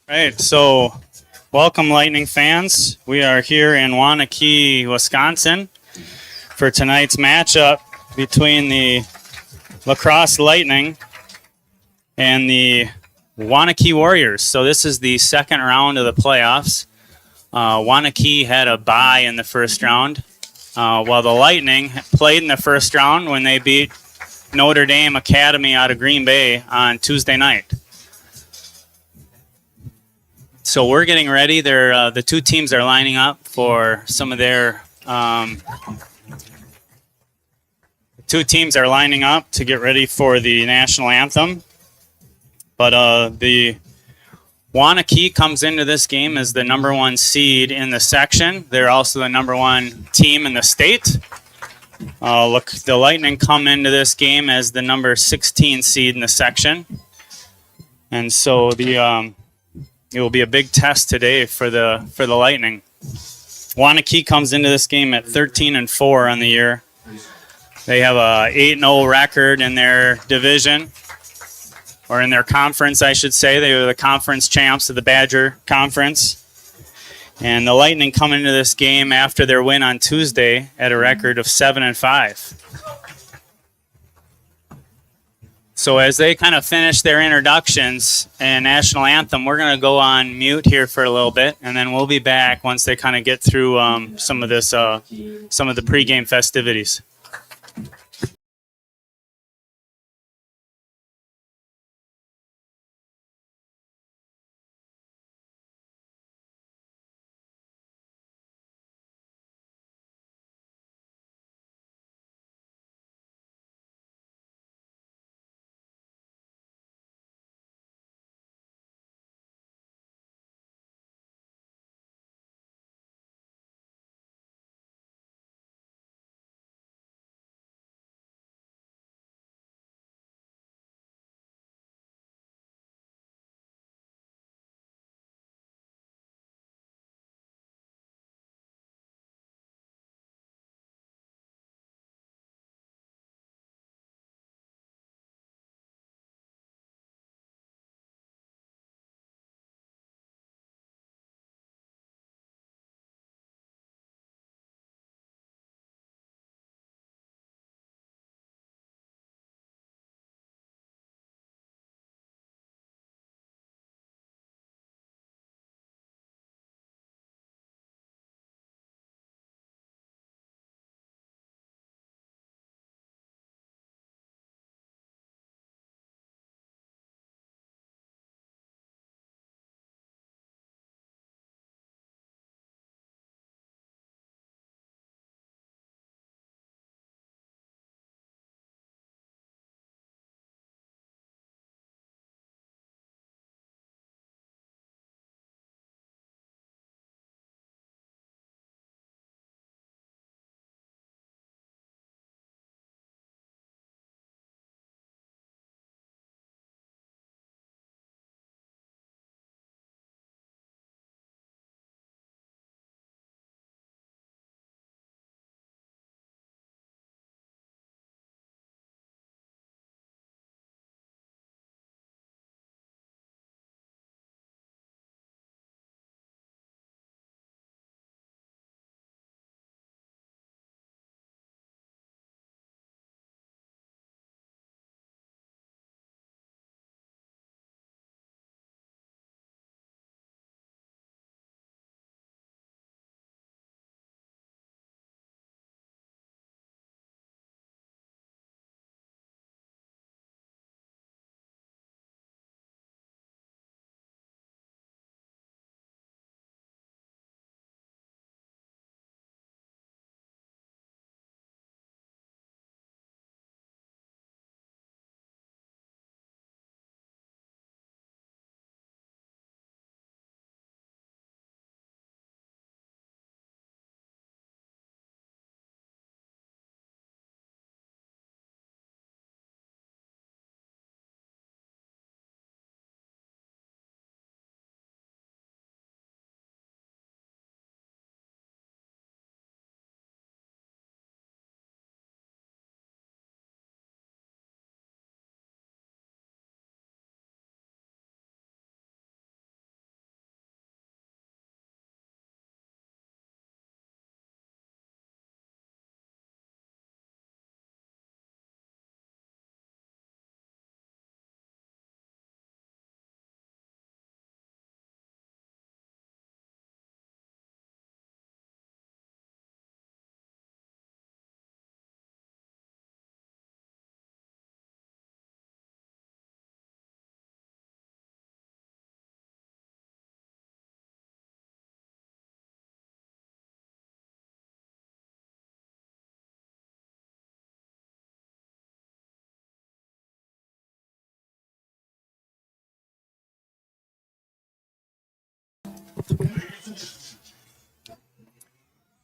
Right, so welcome Lightning fans. We are here in Waunakee, Wisconsin for tonight's matchup between the Lacrosse Lightning and the Waunakee Warriors. So this is the second round of the playoffs. Waunakee had a bye in the first round, while the Lightning played in the first round when they beat Notre Dame Academy out of Green Bay on Tuesday night. So we're getting ready. The two teams are lining up for some of their two teams are lining up to get ready for the national anthem. But the Waunakee comes into this game as the number one seed in the section. They're also the number one team in the state. Look, the Lightning come into this game as the number 16 seed in the section. And so it will be a big test today for the Lightning. Waunakee comes into this game at 13-4 on the year. They have a 8-0 record in their division, or in their conference, I should say. They were the conference champs of the Badger Conference. And the Lightning come into this game after their win on Tuesday at a record of 7-5. So as they kind of finish their introductions and national anthem, we're going to go on mute here for a little bit, and then we'll be back once they kind of get through some of the pregame festivities.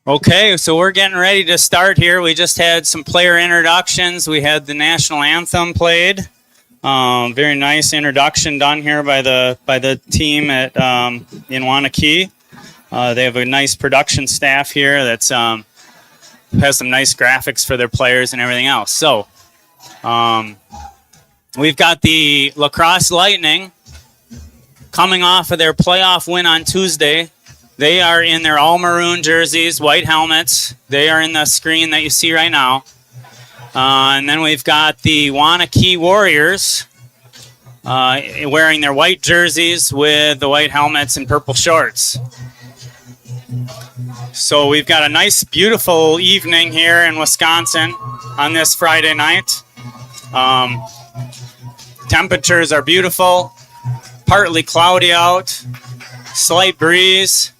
Okay, so we're getting ready to start here. We just had some player introductions. We had the national anthem played. Very nice introduction done here by the team at in Waunakee. They have a nice production staff here that's has some nice graphics for their players and everything else. So we've got the Lacrosse Lightning coming off of their playoff win on Tuesday. They are in their all maroon jerseys, white helmets. They are in the screen that you see right now. And then we've got the Waunakee Warriors wearing their white jerseys with the white helmets and purple shorts. So we've got a nice, beautiful evening here in Wisconsin on this Friday night. Temperatures are beautiful, partly cloudy out, slight breeze.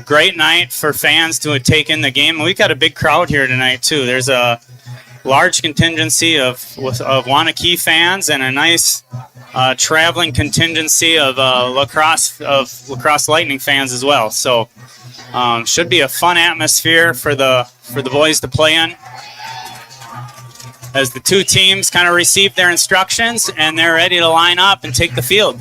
Great night for fans to take in the game. We've got a big crowd here tonight too. There's a large contingency of Waunakee fans and a nice traveling contingency of Lacrosse Lightning fans as well. So should be a fun atmosphere for the boys to play in as the two teams kind of receive their instructions and they're ready to line up and take the field.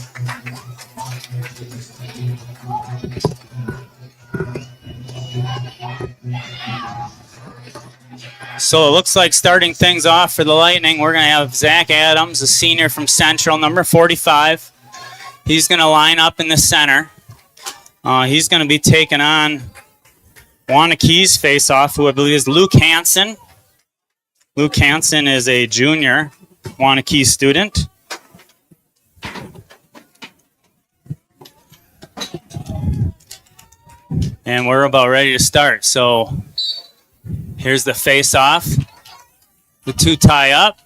So it looks like starting things off for the Lightning, we're going to have Zach Adams, a senior from Central, number 45. He's going to line up in the center. He's going to be taking on Waunakee's face-off, who I believe is Luke Hansen. Luke Hansen is a junior Waunakee student. And we're about ready to start. So here's the face-off. The two tie up.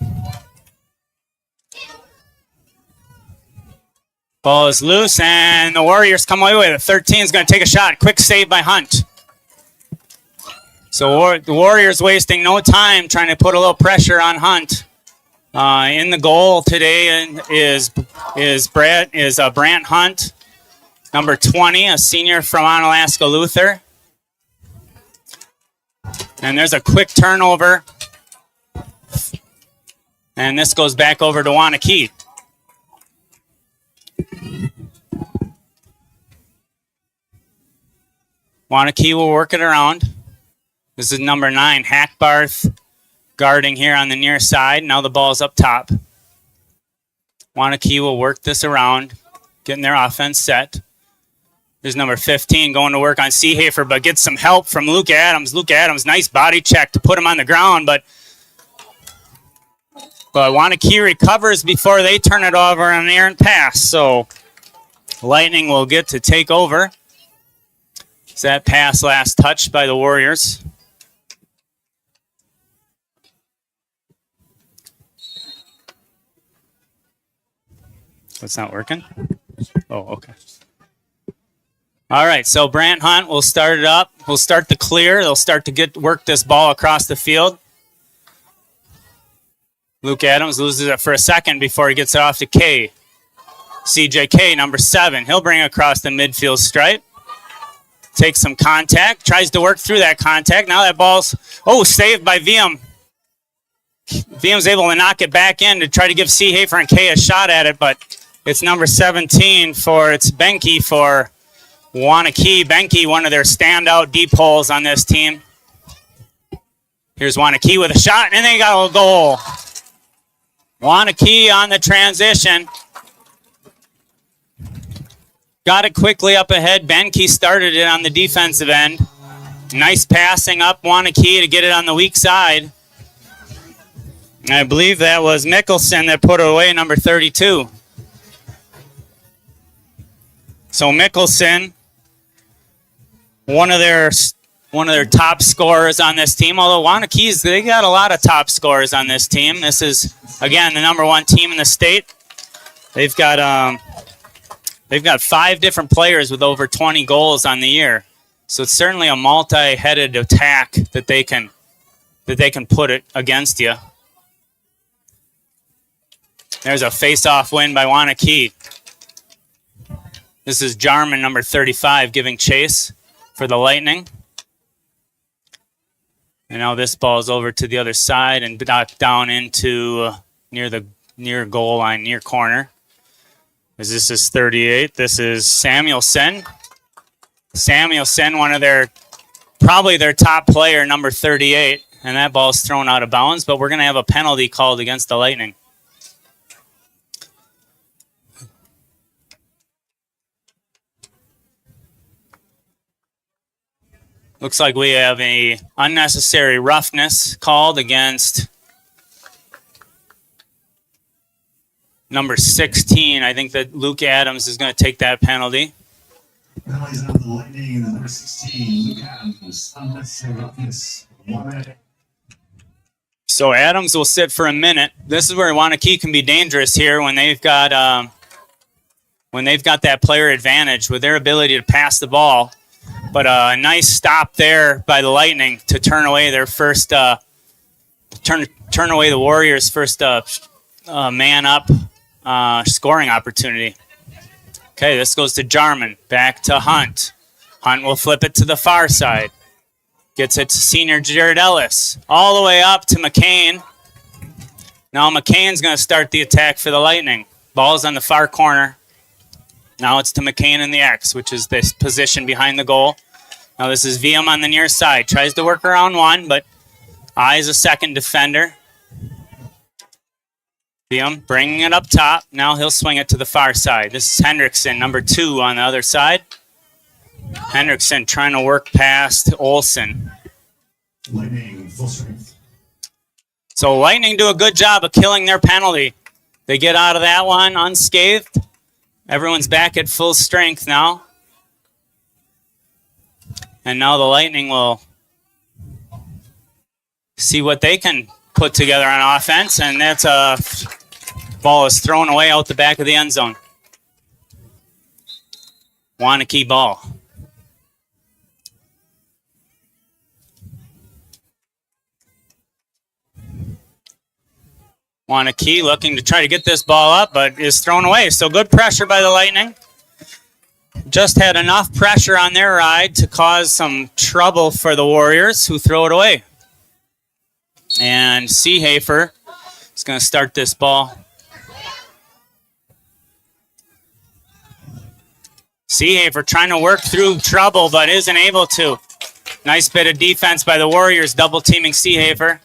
Ball is loose, and the Warriors come away with it. 13 is going to take a shot. Quick save by Hunt. So the Warriors wasting no time trying to put a little pressure on Hunt. In the goal today is Brant Hunt, number 20, a senior from Onalaska Luther. And there's a quick turnover. And this goes back over to Waunakee. Waunakee will work it around. This is number 9, Hackbarth, guarding here on the near side. Now the ball's up top. Waunakee will work this around, getting their offense set. There's number 15 going to work on Seehafer, but gets some help from Luke Adams. Luke Adams, nice body check to put him on the ground, but Waunakee recovers before they turn it over on an errant pass. So Lightning will get to take over. Is that pass last touched by the Warriors? It's not working? Oh, okay. All right, so Brant Hunt will start it up. We'll start the clear. They'll start to work this ball across the field. Luke Adams loses it for a second before he gets it off to K. CJK, number 7. He'll bring it across the midfield stripe. Takes some contact. Tries to work through that contact. Now that ball's, saved by VM. VM's able to knock it back in to try to give Seehafer and K a shot at it, but it's number 17 it's Benke for Waunakee. Benke, one of their standout deep holes on this team. Here's Waunakee with a shot, and they got a goal. Waunakee on the transition. Got it quickly up ahead. Benke started it on the defensive end. Nice passing up Waunakee to get it on the weak side. I believe that was Mickelson that put it away, number 32. So Mickelson, one of their top scorers on this team. Although Waunakee's, they got a lot of top scorers on this team. This is, again, the number 1 team in the state. They've got 5 different players with over 20 goals on the year. So it's certainly a multi-headed attack that they can put it against you. There's a face-off win by Waunakee. This is Jarman, number 35, giving chase for the Lightning. And now this ball is over to the other side and down into near goal line, near corner. As this is 38. This is Samuelson. Samuelson, probably their top player, number 38. And that ball's thrown out of bounds, but we're going to have a penalty called against the Lightning. Looks like we have a unnecessary roughness called against number 16. I think that Luke Adams is going to take that penalty. Penalties on the Lightning, number 16, Luke Adams, unnecessary roughness. 1 minute. So Adams will sit for a minute. This is where Waunakee can be dangerous here when they've got that player advantage with their ability to pass the ball. But a nice stop there by the Lightning to turn away their first turn away the Warriors' first man up scoring opportunity. Okay, this goes to Jarman. Back to Hunt. Hunt will flip it to the far side. Gets it to senior Jared Ellis. All the way up to McCain. Now McCain's going to start the attack for the Lightning. Ball's on the far corner. Now it's to McCain in the X, which is this position behind the goal. Now this is VM on the near side. Tries to work around one, but eyes a second defender. VM bringing it up top. Now he'll swing it to the far side. This is Hendrickson, number 2 on the other side. Hendrickson trying to work past Olsen. Lightning, full strength. So Lightning do a good job of killing their penalty. They get out of that one unscathed. Everyone's back at full strength now. And now the Lightning will see what they can put together on offense. And that's a ball is thrown away out the back of the end zone. Waunakee ball. Waunakee looking to try to get this ball up, but is thrown away. So good pressure by the Lightning. Just had enough pressure on their ride to cause some trouble for the Warriors, who throw it away. And Seehafer is going to start this ball. Seehafer trying to work through trouble, but isn't able to. Nice bit of defense by the Warriors, double teaming Seehafer.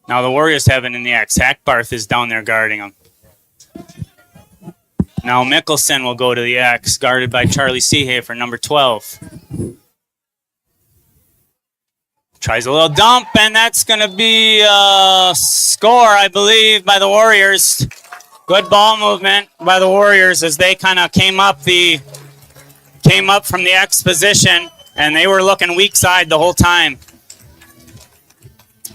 Now the Warriors have it in the X. Hackbarth is down there guarding him. Now Mickelson will go to the X, guarded by Charlie Seehafer, number 12. Tries a little dump, and that's going to be a score, I believe, by the Warriors. Good ball movement by the Warriors as they kind of came up from the X position, and they were looking weak side the whole time.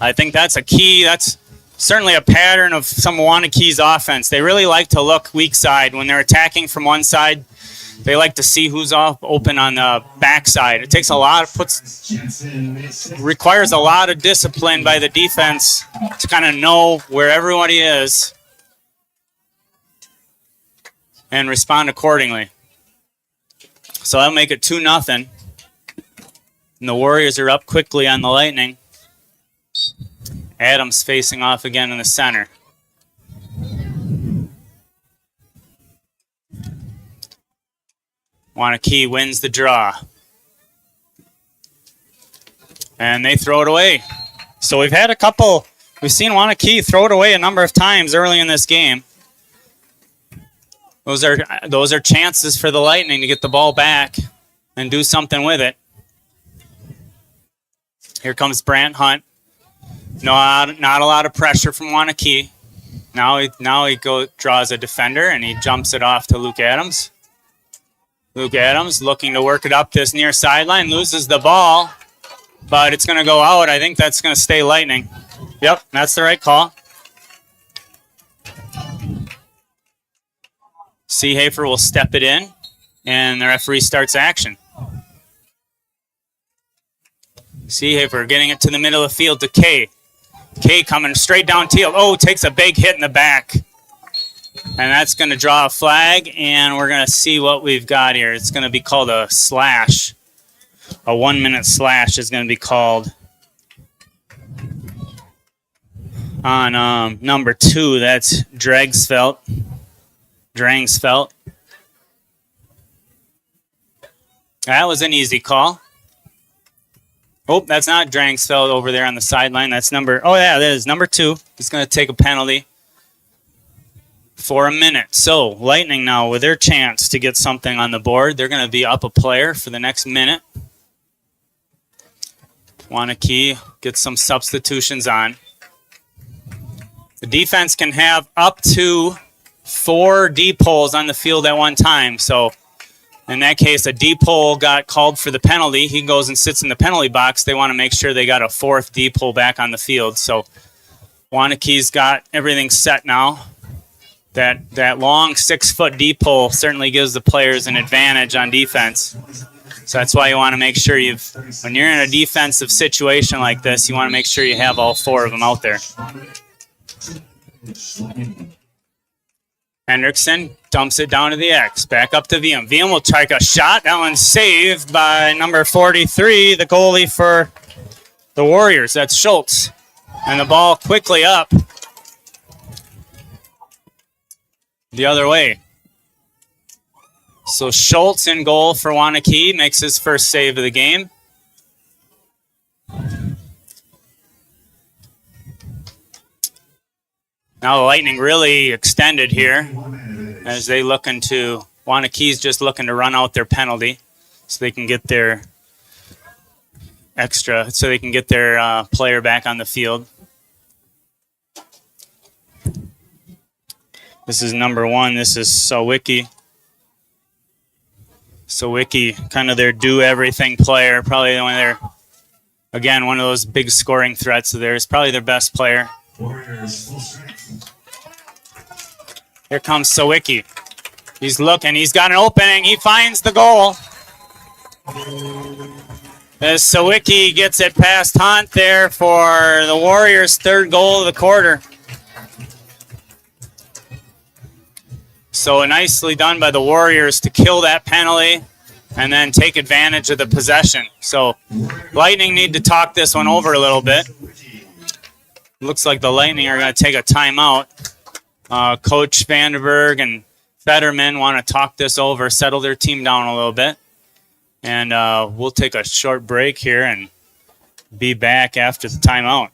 I think that's a key. That's certainly a pattern of some Waunakee's offense. They really like to look weak side. When they're attacking from one side, they like to see who's open on the backside. It takes a lot of requires a lot of discipline by the defense to kind of know where everybody is and respond accordingly. So that'll make it 2-0. And the Warriors are up quickly on the Lightning. Adams facing off again in the center. Waunakee wins the draw. And they throw it away. So we've seen Waunakee throw it away a number of times early in this game. Those are chances for the Lightning to get the ball back and do something with it. Here comes Brant Hunt. Not a lot of pressure from Waunakee. Now he draws a defender and he jumps it off to Luke Adams. Luke Adams looking to work it up this near sideline, loses the ball, but it's going to go out. I think that's going to stay Lightning. Yep, that's the right call. Seehafer will step it in, and the referee starts action. Seehafer getting it to the middle of the field to Kay. Kay coming straight down field. Oh, takes a big hit in the back. And that's going to draw a flag, and we're going to see what we've got here. It's going to be called a slash. A 1 minute slash is going to be called on number 2. That's Drangsfeld. That was an easy call. Oh, that's not Drangsfeld over there on the sideline. That's that is number 2. He's going to take a penalty for a minute. So Lightning now with their chance to get something on the board. They're going to be up a player for the next minute. Waunakee gets some substitutions on. The defense can have up to 4 D-poles on the field at one time. So in that case, a D-pole got called for the penalty. He goes and sits in the penalty box. They want to make sure they got a 4th D-pole back on the field. So Waunakee's got everything set now. That long 6-foot D-pole certainly gives the players an advantage on defense. So that's why you want to make sure when you're in a defensive situation like this, you want to make sure you have all 4 of them out there. Hendrickson dumps it down to the X. Back up to VM. VM will take a shot. That one's saved by number 43, the goalie for the Warriors. That's Schultz. And the ball quickly up the other way. So Schultz in goal for Waunakee makes his first save of the game. Now the Lightning really extended here as they look into Waunakee's just looking to run out their penalty so they can get their player back on the field. This is number 1. This is Sawicki. Sawicki, kind of their do-everything player. Probably one of one of those big scoring threats of theirs. Probably their best player. Here comes Sawicki. He's looking. He's got an opening. He finds the goal. As Sawicki gets it past Hunt there for the Warriors' 3rd goal of the quarter. So nicely done by the Warriors to kill that penalty and then take advantage of the possession. So Lightning need to talk this one over a little bit. Looks like the Lightning are going to take a timeout. Coach Vandenberg and Fetterman want to talk this over, settle their team down a little bit. And we'll take a short break here and be back after the timeout.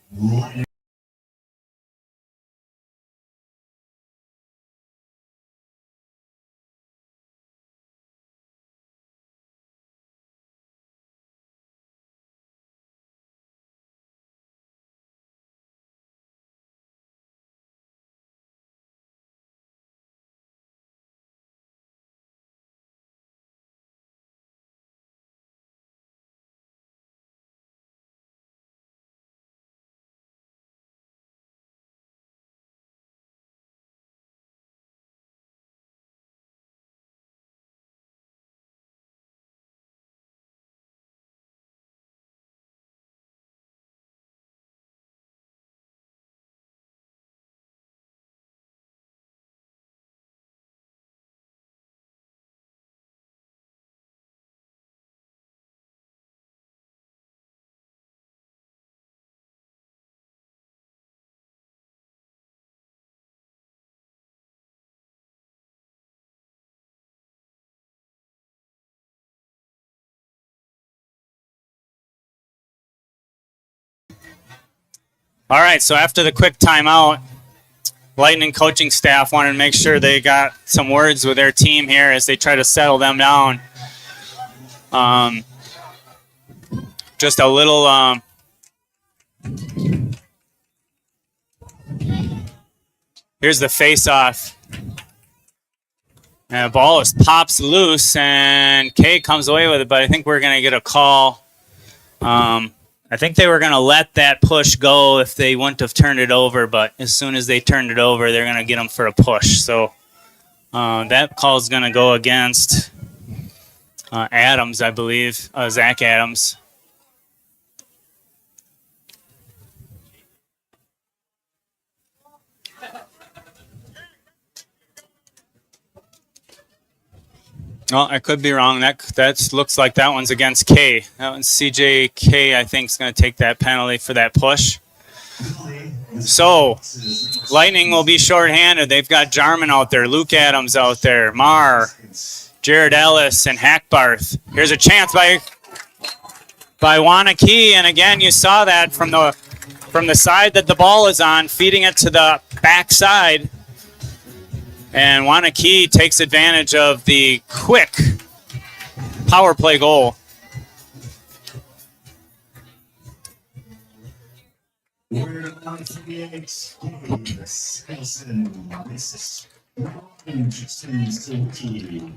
All right, so after the quick timeout, Lightning coaching staff wanted to make sure they got some words with their team here as they try to settle them down. Just a little here's the face-off. And the ball pops loose, and Kay comes away with it, but I think we're going to get a call. I think they were going to let that push go if they wouldn't have turned it over, but as soon as they turned it over, they're going to get them for a push. So that call is going to go against Adams, I believe, Zach Adams. Oh, I could be wrong. That looks like that one's against K. That one's CJK, I think, is going to take that penalty for that push. So, Lightning will be shorthanded. They've got Jarman out there, Luke Adams out there, Marr, Jared Ellis, and Hackbarth. Here's a chance by Waunakee, and again, you saw that from the side that the ball is on, feeding it to the back side. And Waunakee takes advantage of the quick power play goal. We're on 38. Wilson. This is Justin Silky.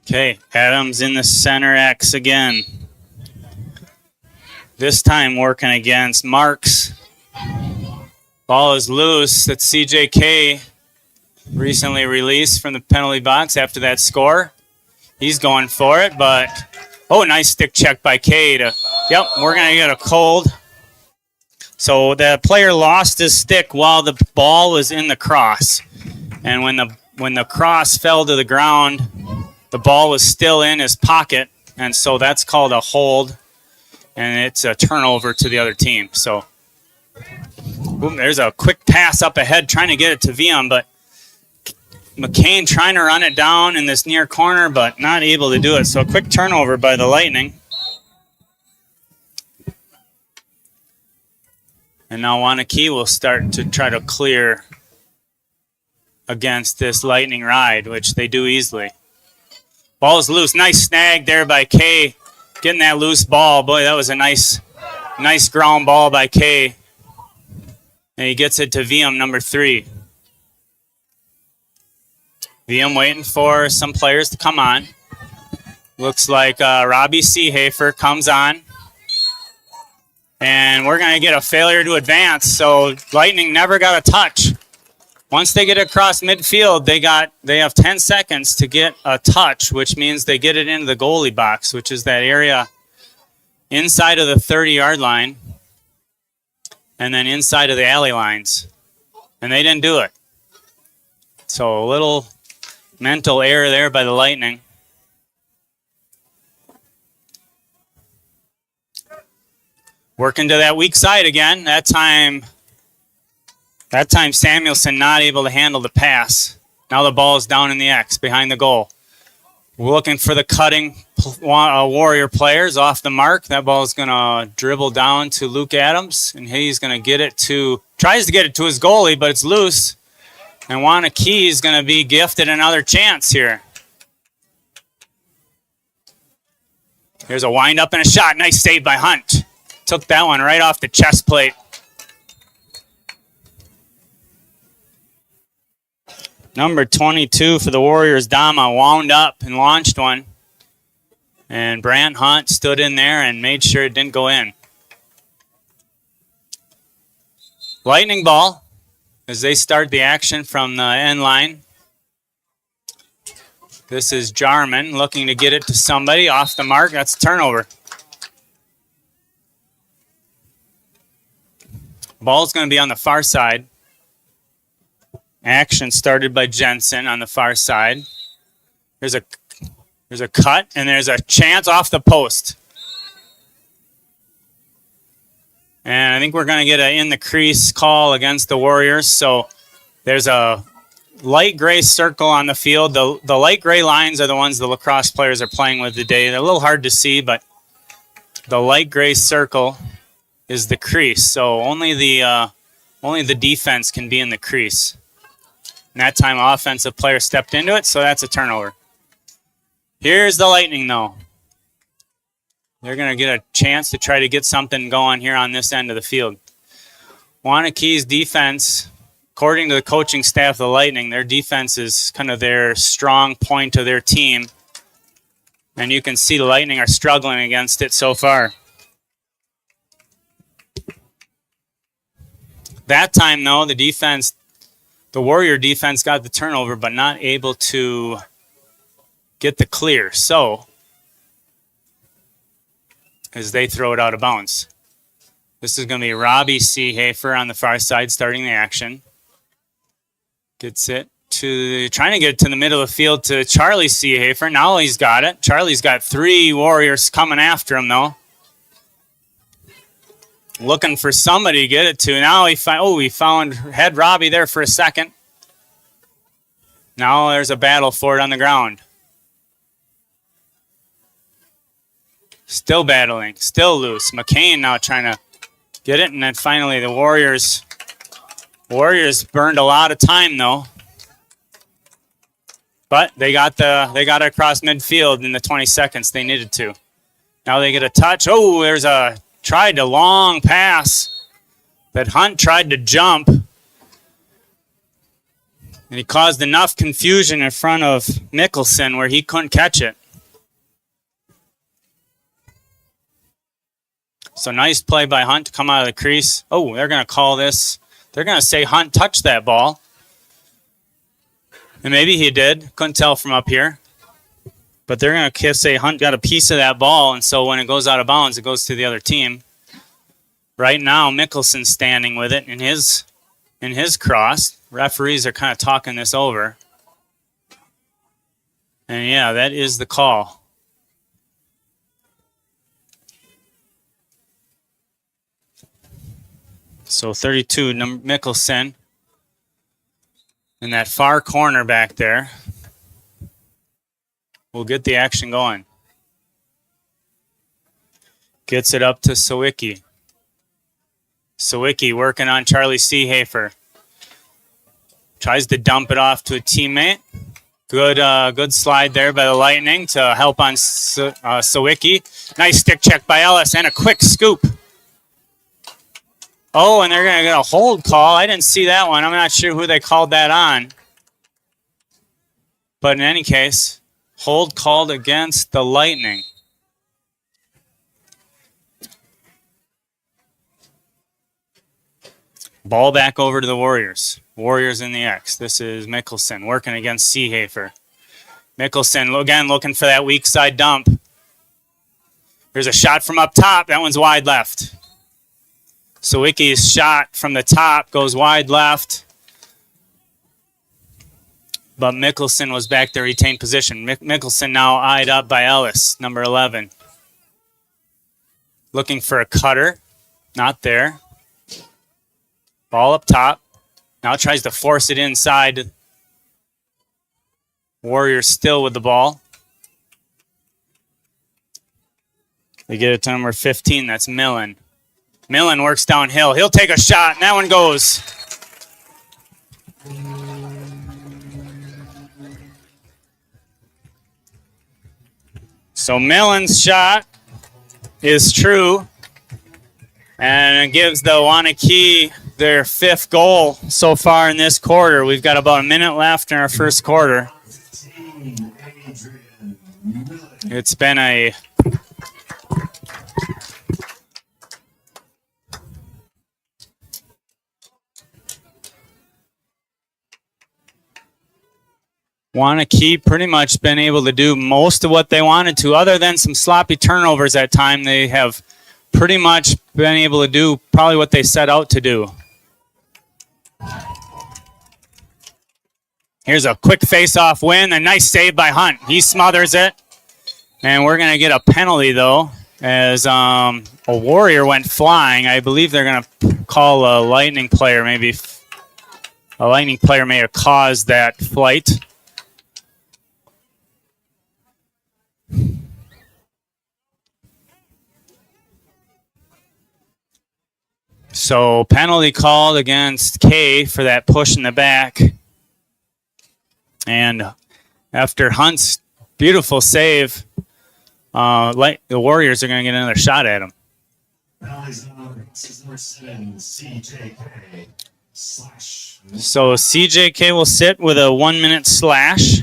Okay, Adams in the center X again. This time working against Marks. Ball is loose. That's CJK, recently released from the penalty box after that score. He's going for it, but oh, nice stick check by K. Yep, we're going to get a cold. So the player lost his stick while the ball was in the cross. And when the cross fell to the ground, the ball was still in his pocket, and so that's called a hold, and it's a turnover to the other team. So boom, there's a quick pass up ahead trying to get it to VM, but McCain trying to run it down in this near corner, but not able to do it. So a quick turnover by the Lightning. And now Waunakee will start to try to clear against this Lightning ride, which they do easily. Ball's loose. Nice snag there by K. Getting that loose ball. Boy, that was a nice ground ball by K. And he gets it to VM number 3. VM waiting for some players to come on. Looks like Robbie Seehafer comes on. And we're going to get a failure to advance. So Lightning never got a touch. Once they get across midfield, they have 10 seconds to get a touch, which means they get it into the goalie box, which is that area inside of the 30-yard line and then inside of the alley lines. And they didn't do it. So a little mental error there by the Lightning. Working to that weak side again. That time Samuelson not able to handle the pass. Now the ball is down in the X behind the goal. We're looking for the cutting Warrior players off the mark. That ball is going to dribble down to Luke Adams, and he's going to tries to get it to his goalie, but it's loose. And Waunakee is going to be gifted another chance here. Here's a wind up and a shot. Nice save by Hunt. Took that one right off the chest plate. Number 22 for the Warriors, Dama, wound up and launched one. And Brant Hunt stood in there and made sure it didn't go in. Lightning ball as they start the action from the end line. This is Jarman looking to get it to somebody off the mark. That's a turnover. Ball's going to be on the far side. Action started by Jensen on the far side. There's a cut, and there's a chance off the post. And I think we're going to get an in the crease call against the Warriors. So there's a light gray circle on the field. The light gray lines are the ones the lacrosse players are playing with today. They're a little hard to see, but the light gray circle is the crease. So only the defense can be in the crease. And that time, an offensive player stepped into it, so that's a turnover. Here's the Lightning, though. They're going to get a chance to try to get something going here on this end of the field. Waunakee's defense, according to the coaching staff of the Lightning, their defense is kind of their strong point of their team. And you can see the Lightning are struggling against it so far. That time, though, the Warrior defense got the turnover, but not able to get the clear. So as they throw it out of bounds. This is going to be Robbie Seehafer on the far side starting the action. Gets it trying to get it to the middle of the field to Charlie Seehafer. Now he's got it. Charlie's got 3 Warriors coming after him, though. Looking for somebody to get it to. Now he had Robbie there for a second. Now there's a battle for it on the ground. Still battling, still loose. McCain now trying to get it, and then finally the Warriors burned a lot of time though. But they got it across midfield in the 20 seconds they needed to. Now they get a touch. Oh, there's a long pass that Hunt tried to jump. And he caused enough confusion in front of Mickelson where he couldn't catch it. So nice play by Hunt to come out of the crease. Oh, they're going to call this. They're going to say Hunt touched that ball. And maybe he did. Couldn't tell from up here. But they're going to say Hunt got a piece of that ball, and so when it goes out of bounds, it goes to the other team. Right now, Mickelson's standing with it in his cross. Referees are kind of talking this over. And yeah, that is the call. So 32, Mickelson. In that far corner back there. We'll get the action going. Gets it up to Sawicki. Sawicki working on Charlie Seehafer. Tries to dump it off to a teammate. Good slide there by the Lightning to help on Sawicki. Nice stick check by Ellis and a quick scoop. Oh, and they're going to get a hold call. I didn't see that one. I'm not sure who they called that on. But in any case, hold called against the Lightning. Ball back over to the Warriors. Warriors in the X. This is Mickelson working against Seehafer. Mickelson, again, looking for that weak side dump. There's a shot from up top. That one's wide left. Sawicki's shot from the top goes wide left. But Mickelson was back there, retained position. Mickelson now eyed up by Ellis, number 11. Looking for a cutter. Not there. Ball up top. Now tries to force it inside. Warriors still with the ball. They get it to number 15. That's Millen. Millen works downhill. He'll take a shot, and that one goes. So Millen's shot is true, and it gives the Waunakee their 5th goal so far in this quarter. We've got about a minute left in our first quarter. It's been a Waunakee pretty much been able to do most of what they wanted to, other than some sloppy turnovers at time. They have pretty much been able to do probably what they set out to do. Here's a quick face-off win. A nice save by Hunt. He smothers it. And we're going to get a penalty, though, as a Warrior went flying. I believe they're going to call a Lightning player. Maybe a Lightning player may have caused that flight. So penalty called against Kay for that push in the back. And after Hunt's beautiful save, the Warriors are going to get another shot at him. So CJK will sit with a 1-minute slash.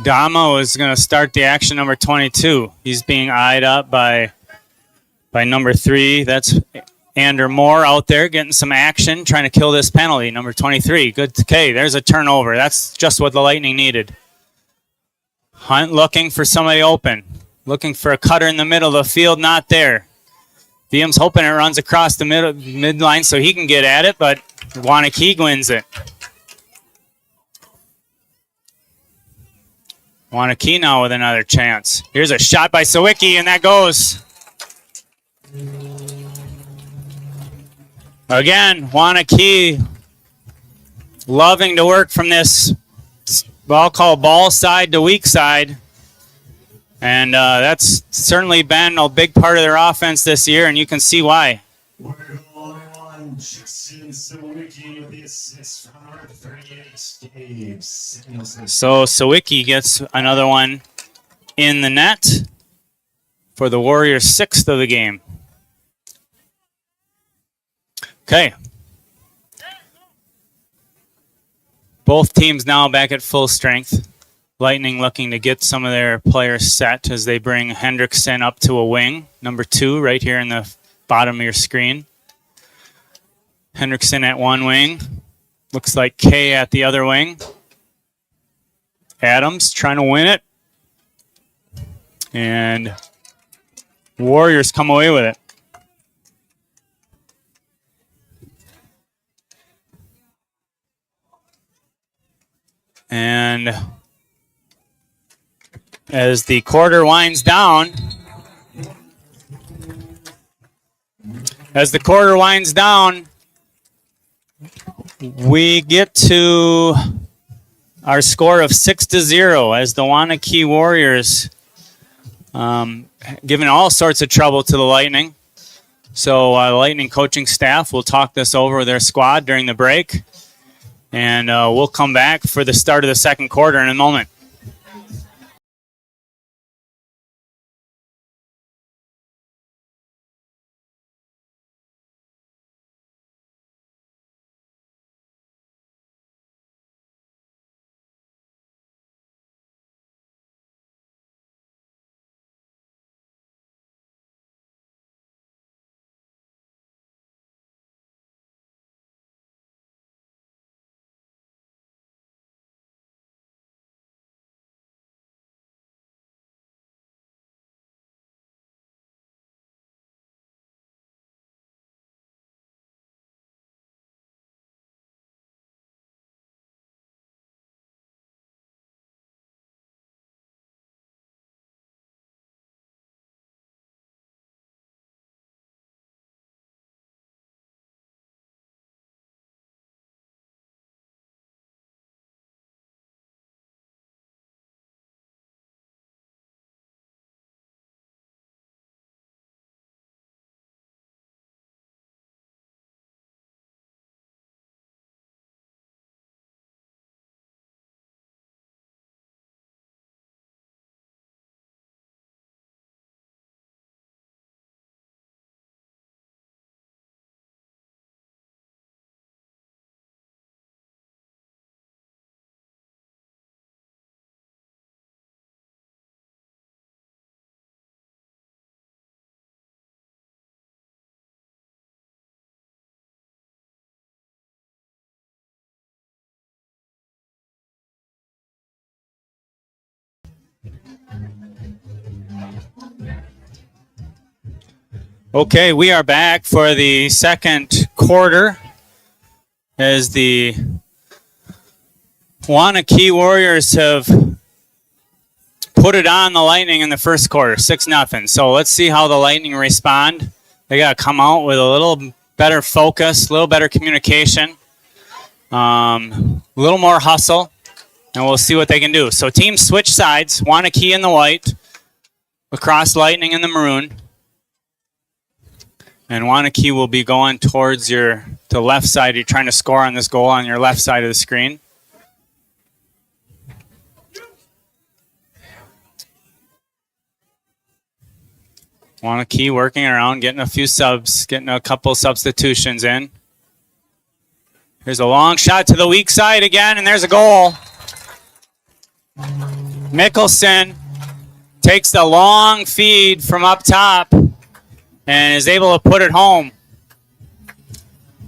Damo is going to start the action, number 22. He's being eyed up by number 3. That's Ander Moore out there getting some action, trying to kill this penalty. Number 23. Good. Okay, there's a turnover. That's just what the Lightning needed. Hunt looking for somebody open. Looking for a cutter in the middle of the field, not there. VM's hoping it runs across the midline so he can get at it, but Waunakee wins it. Waunakee now with another chance. Here's a shot by Sawicki, and that goes. Again, Waunakee loving to work from this, I'll call ball side to weak side. And that's certainly been a big part of their offense this year, and you can see why. So Sawicki gets another one in the net for the Warriors' 6th of the game. Okay. Both teams now back at full strength. Lightning looking to get some of their players set as they bring Hendrickson up to a wing. Number 2 right here in the bottom of your screen. Hendrickson at one wing. Looks like Kay at the other wing. Adams trying to win it. And Warriors come away with it. And as the quarter winds down, we get to our score of 6-0 as the Waunakee Warriors giving all sorts of trouble to the Lightning. So Lightning coaching staff will talk this over with their squad during the break. And we'll come back for the start of the second quarter in a moment. Okay, we are back for the second quarter as the Waunakee Warriors have put it on the Lightning in the first quarter, 6-0. So let's see how the Lightning respond. They got to come out with a little better focus, a little better communication, a little more hustle, and we'll see what they can do. So teams switch sides, Waunakee in the white, Lacrosse Lightning in the maroon. And Waunakee will be going towards the left side. You're trying to score on this goal on your left side of the screen. Waunakee working around, getting a few subs, getting a couple substitutions in. Here's a long shot to the weak side again, and there's a goal. Mickelson takes the long feed from up top and is able to put it home.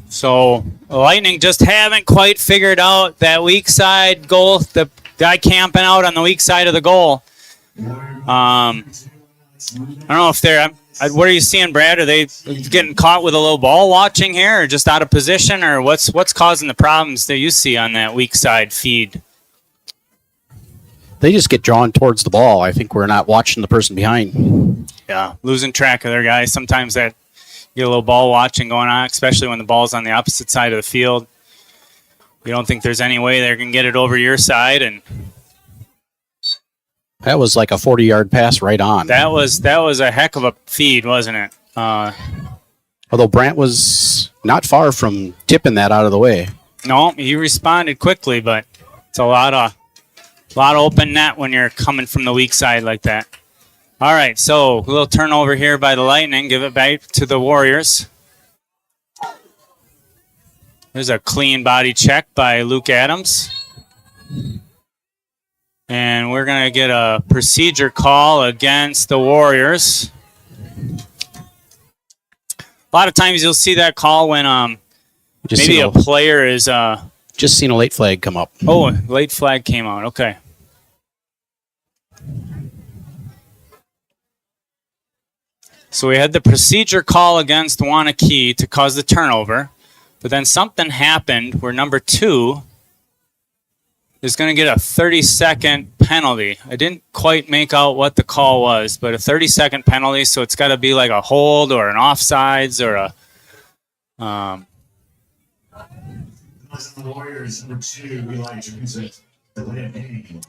So the Lightning just haven't quite figured out that weak side goal, the guy camping out on the weak side of the goal. I don't know if they're. What are you seeing, Brad? Are they getting caught with a little ball watching here, or just out of position, or what's causing the problems that you see on that weak side feed? They just get drawn towards the ball. I think we're not watching the person behind. Yeah, losing track of their guys. Sometimes that you get a little ball watching going on, especially when the ball's on the opposite side of the field. You don't think there's any way they can get it over your side, and that was like a 40-yard pass right on. That was a heck of a feed, wasn't it? Although Brant was not far from tipping that out of the way. No, he responded quickly, but it's a lot of open net when you're coming from the weak side like that. All right, so a little turnover here by the Lightning. Give it back to the Warriors. There's a clean body check by Luke Adams. And we're going to get a procedure call against the Warriors. A lot of times you'll see that call when maybe a player is... just seen a late flag come up. Oh, late flag came out. Okay. So we had the procedure call against Waunakee to cause the turnover. But then something happened where number 2 is going to get a 30-second penalty. I didn't quite make out what the call was, but a 30-second penalty, so it's got to be like a hold or an offsides or a...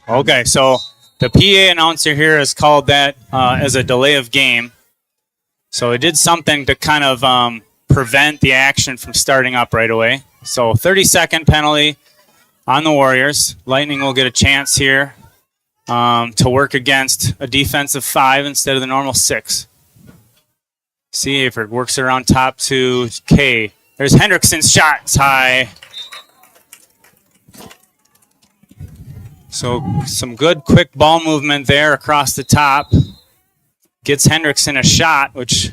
Okay, so the PA announcer here has called that as a delay of game. So it did something to kind of prevent the action from starting up right away. So 30-second penalty on the Warriors. Lightning will get a chance here to work against a defensive 5 instead of the normal 6. Seaford works around top to K. There's Hendrickson's shot. It's high. So some good quick ball movement there across the top. Gets Hendrickson a shot, which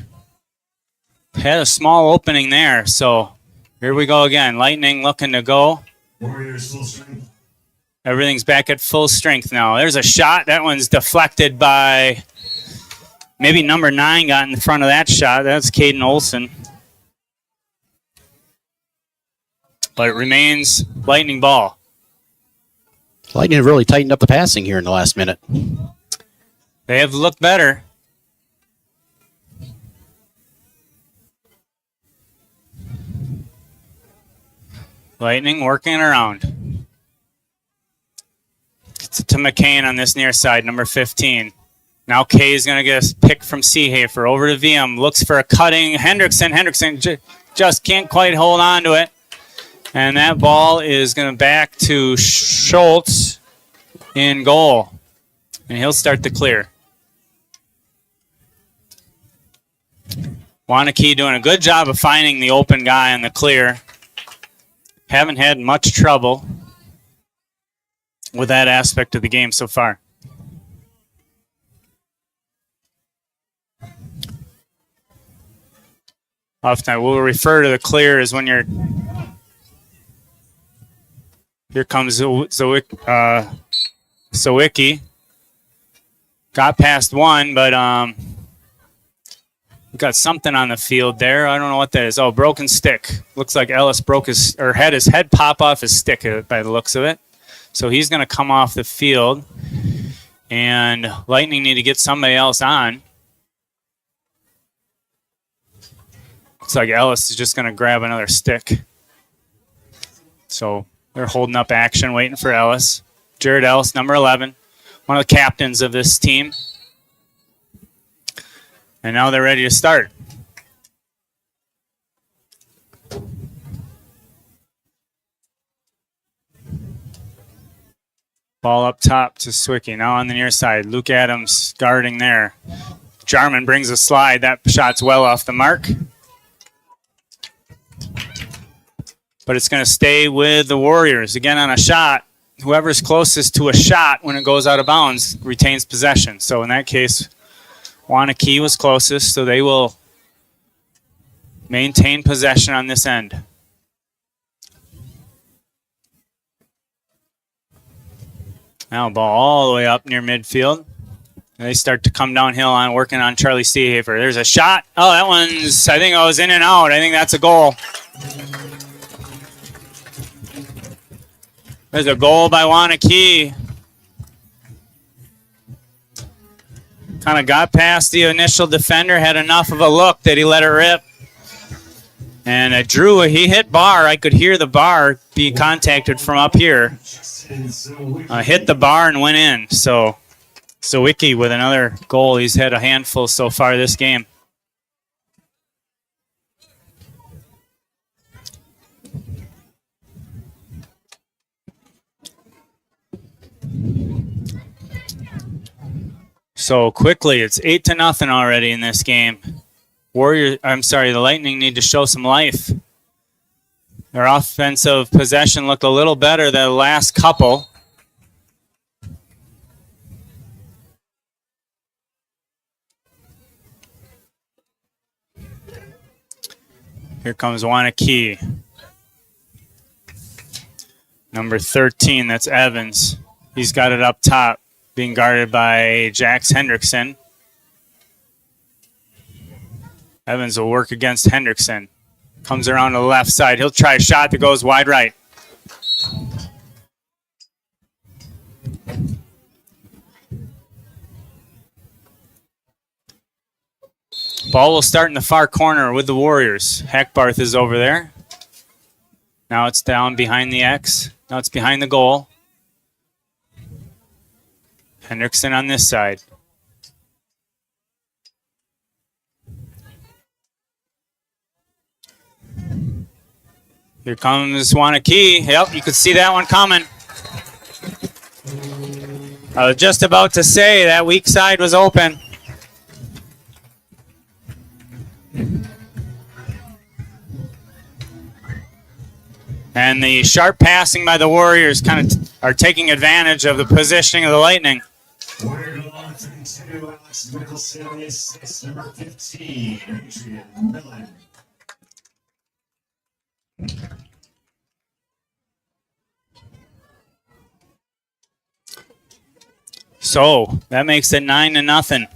had a small opening there. So here we go again. Lightning looking to go. Warriors full strength. Everything's back at full strength now. There's a shot. That one's deflected by maybe number 9 got in front of that shot. That's Caden Olson. But it remains Lightning ball. Lightning have really tightened up the passing here in the last minute. They have looked better. Lightning working around. It's to McCain on this near side, number 15. Now Kay is going to get a pick from Seehafer over to VM. Looks for a cutting. Hendrickson just can't quite hold on to it. And that ball is going to back to Schultz in goal. And he'll start the clear. Waunakee doing a good job of finding the open guy on the clear. Haven't had much trouble with that aspect of the game so far. Often we'll refer to the clear as when you're... Here comes Sawicki. Got past one, but we got something on the field there. I don't know what that is. Oh, broken stick. Looks like Ellis had his head pop off his stick by the looks of it. So he's going to come off the field, and Lightning need to get somebody else on. Looks like Ellis is just going to grab another stick. So they're holding up action, waiting for Ellis. Jared Ellis, number 11, one of the captains of this team. And now they're ready to start. Ball up top to Swicky. Now on the near side. Luke Adams guarding there. Jarman brings a slide. That shot's well off the mark. But it's going to stay with the Warriors. Again on a shot. Whoever's closest to a shot when it goes out of bounds retains possession. So in that case, Waunakee was closest, so they will maintain possession on this end. Now ball all the way up near midfield. And they start to come downhill on working on Charlie Seehafer. There's a shot. Oh, that one's, I think it was in and out. I think that's a goal. There's a goal by Waunakee. Kind of got past the initial defender, had enough of a look that he let it rip. And he hit bar. I could hear the bar being contacted from up here. Hit the bar and went in. So Wiki with another goal. He's had a handful so far this game. So quickly, it's 8-0 already in this game. The Lightning need to show some life. Their offensive possession looked a little better than the last couple. Here comes Waunakee. Number 13, that's Evans. He's got it up top, being guarded by Jax Hendrickson. Evans will work against Hendrickson. Comes around to the left side. He'll try a shot that goes wide right. Ball will start in the far corner with the Warriors. Hackbarth is over there. Now it's down behind the X. Now it's behind the goal. Hendrickson on this side. Here comes Waunakee. Yep, you could see that one coming. I was just about to say that weak side was open. And the sharp passing by the Warriors kind of are taking advantage of the positioning of the Lightning. We're going to Alex Mickelson, number 15, Adrian Millen. So that makes it 9-0.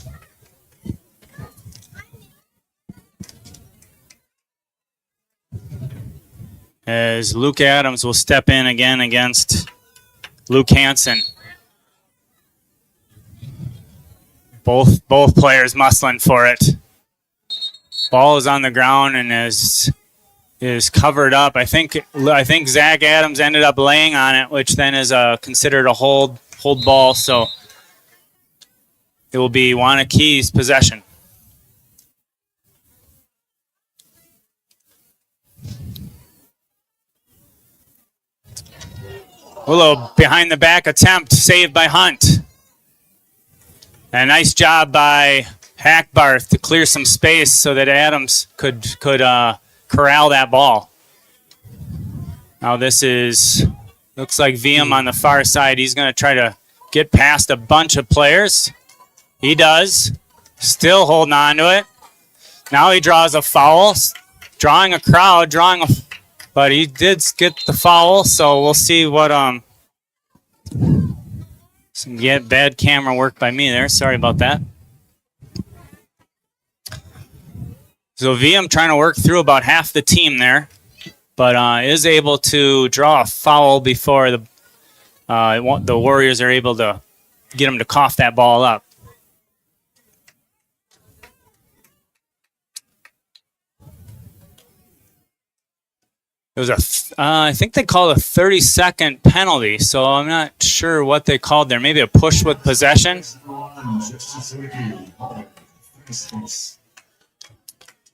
As Luke Adams will step in again against Luke Hansen. Both players muscling for it. Ball is on the ground and is covered up. I think Zach Adams ended up laying on it, which then is considered a hold ball. So it will be Waunakee's possession. A little behind the back attempt saved by Hunt. And a nice job by Hackbarth to clear some space so that Adams could corral that ball. Now this looks like VM on the far side. He's going to try to get past a bunch of players. He does. Still holding on to it. Now he draws a foul, drawing a crowd, but he did get the foul, so we'll see what some bad camera work by me there. Sorry about that. So VM trying to work through about half the team there, but is able to draw a foul before the Warriors are able to get him to cough that ball up. It was I think they called a 30-second penalty, so I'm not sure what they called there. Maybe a push with possession.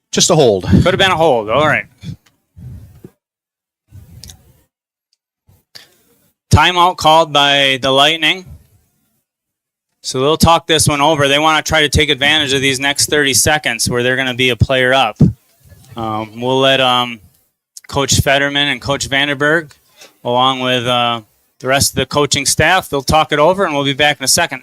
Just a hold. Could have been a hold. All right. Timeout called by the Lightning. So they'll talk this one over. They want to try to take advantage of these next 30 seconds where they're going to be a player up. We'll let Coach Fetterman and Coach Vanderberg, along with the rest of the coaching staff, they'll talk it over, and we'll be back in a second.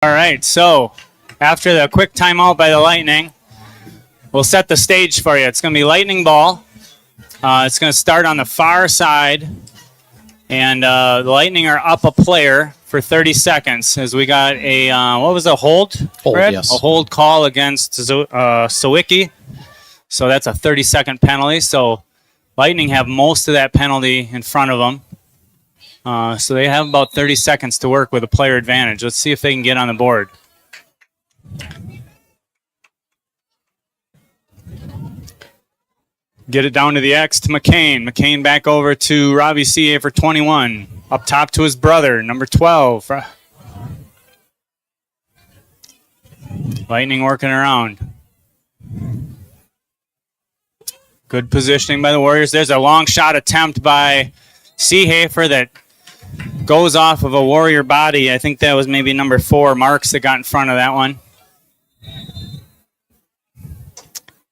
All right, so after the quick timeout by the Lightning, we'll set the stage for you. It's going to be Lightning ball. It's going to start on the far side, and the Lightning are up a player for 30 seconds as we got a, what was a hold? Hold, Fred? yes. A hold call against Sawicki. So that's a 30-second penalty. So Lightning have most of that penalty in front of them. So they have about 30 seconds to work with a player advantage. Let's see if they can get on the board. Get it down to the X to McCain. McCain back over to Robbie C.A. for 21. Up top to his brother, number 12. Lightning working around. Good positioning by the Warriors. There's a long shot attempt by Seehafer that goes off of a Warrior body. I think that was maybe number 4, Marks, that got in front of that one.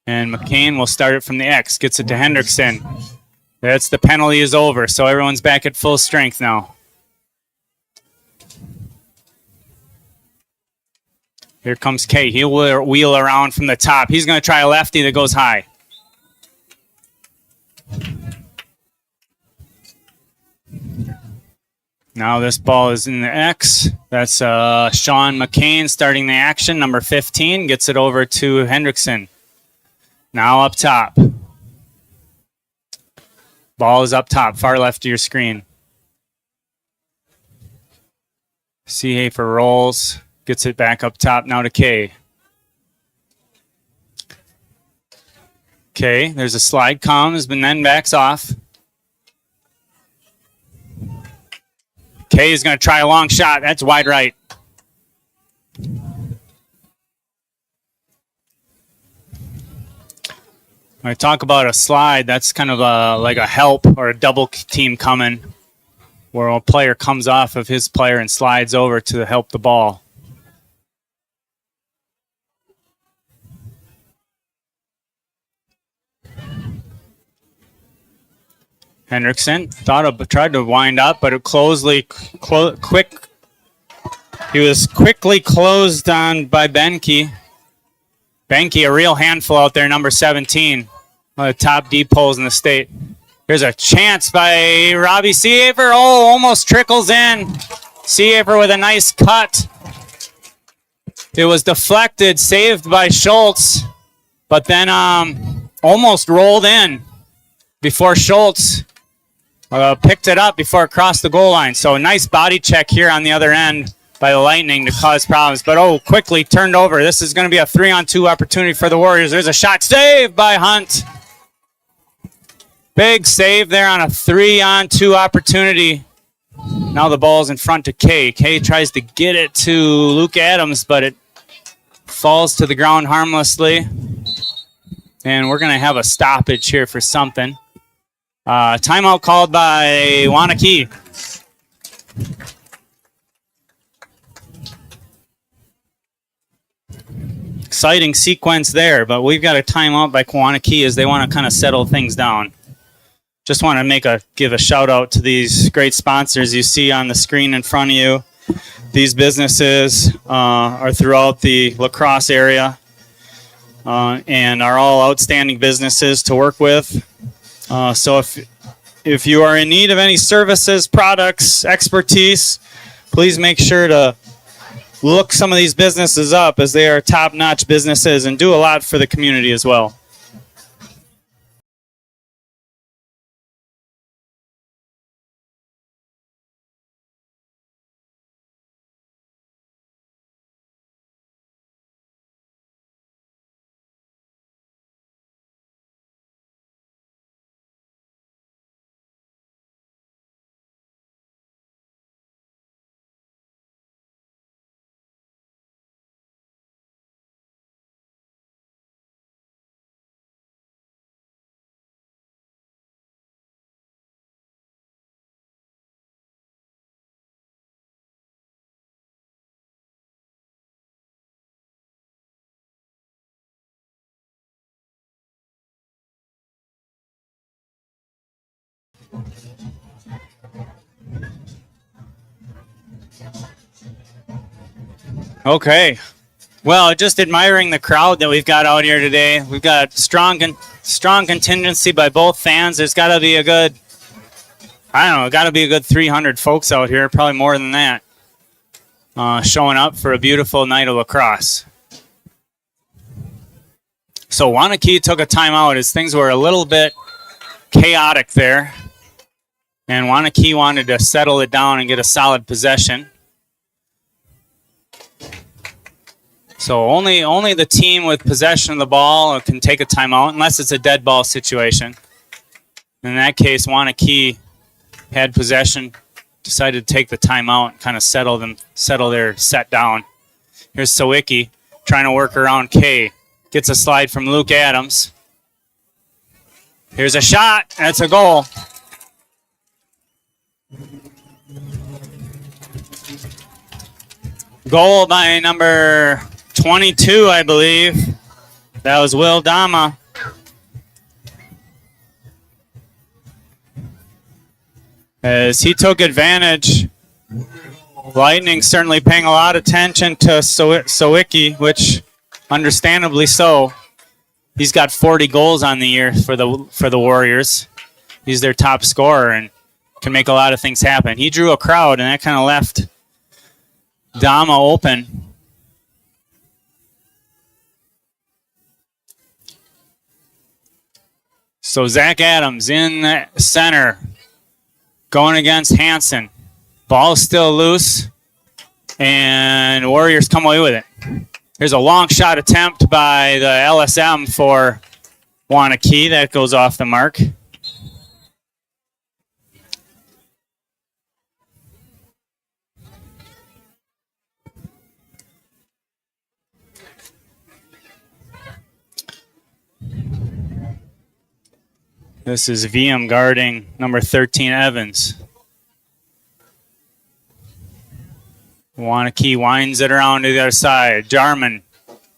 And McCain will start it from the X. Gets it to Hendrickson. That's the penalty is over, so everyone's back at full strength now. Here comes Kay. He'll wheel around from the top. He's going to try a lefty that goes high. Now this ball is in the X. That's Sean McCain starting the action. Number 15 gets it over to Hendrickson. Now up top. Ball is up top, far left of your screen. Seehafer rolls, gets it back up top now to Kay. Kay, there's a slide comes, but then backs off. Kay is going to try a long shot. That's wide right. When I talk about a slide, that's kind of like a help or a double team coming, where a player comes off of his player and slides over to help the ball. Hendrickson tried to wind up, but it he was quickly closed on by Benke. Benke, a real handful out there, number 17. One of the top deep holes in the state. Here's a chance by Robbie Seehafer. Oh, almost trickles in. Seehafer with a nice cut. It was deflected, saved by Schultz, but then almost rolled in before Schultz picked it up before it crossed the goal line. So a nice body check here on the other end by the Lightning to cause problems. But quickly turned over. This is going to be a 3-on-2 opportunity for the Warriors. There's a shot saved by Hunt. Big save there on a 3-on-2 opportunity. Now the ball's in front to Kay. Kay tries to get it to Luke Adams, but it falls to the ground harmlessly. And we're going to have a stoppage here for something. Timeout called by Waunakee. Exciting sequence there, but we've got a timeout by Waunakee as they want to kind of settle things down. Just want to give a shout out to these great sponsors you see on the screen in front of you. These businesses are throughout the Lacrosse area and are all outstanding businesses to work with. So if you are in need of any services, products, expertise, please make sure to look some of these businesses up, as they are top-notch businesses and do a lot for the community as well. Okay. Well, just admiring the crowd that we've got out here today. We've got strong contingency by both fans. There's got to be a good, I don't know, got to be a good 300 folks out here, probably more than that, showing up for a beautiful night of lacrosse. So Waunakee took a timeout as things were a little bit chaotic there. And Waunakee wanted to settle it down and get a solid possession. So only the team with possession of the ball can take a timeout unless it's a dead ball situation. In that case, Waunakee had possession, decided to take the timeout and kind of settle their set down. Here's Sawicki trying to work around Kay. Gets a slide from Luke Adams. Here's a shot. That's a goal. Goal by number 22, I believe. That was Will Dama. As he took advantage, Lightning certainly paying a lot of attention to Sawicki, which understandably so. He's got 40 goals on the year for the Warriors. He's their top scorer and can make a lot of things happen. He drew a crowd, and that kind of left Dama open. So Zach Adams in the center, going against Hansen. Ball's still loose, and Warriors come away with it. Here's a long shot attempt by the LSM for Waunakee. That goes off the mark. This is VM guarding number 13, Evans. Waunakee winds it around to the other side. Jarman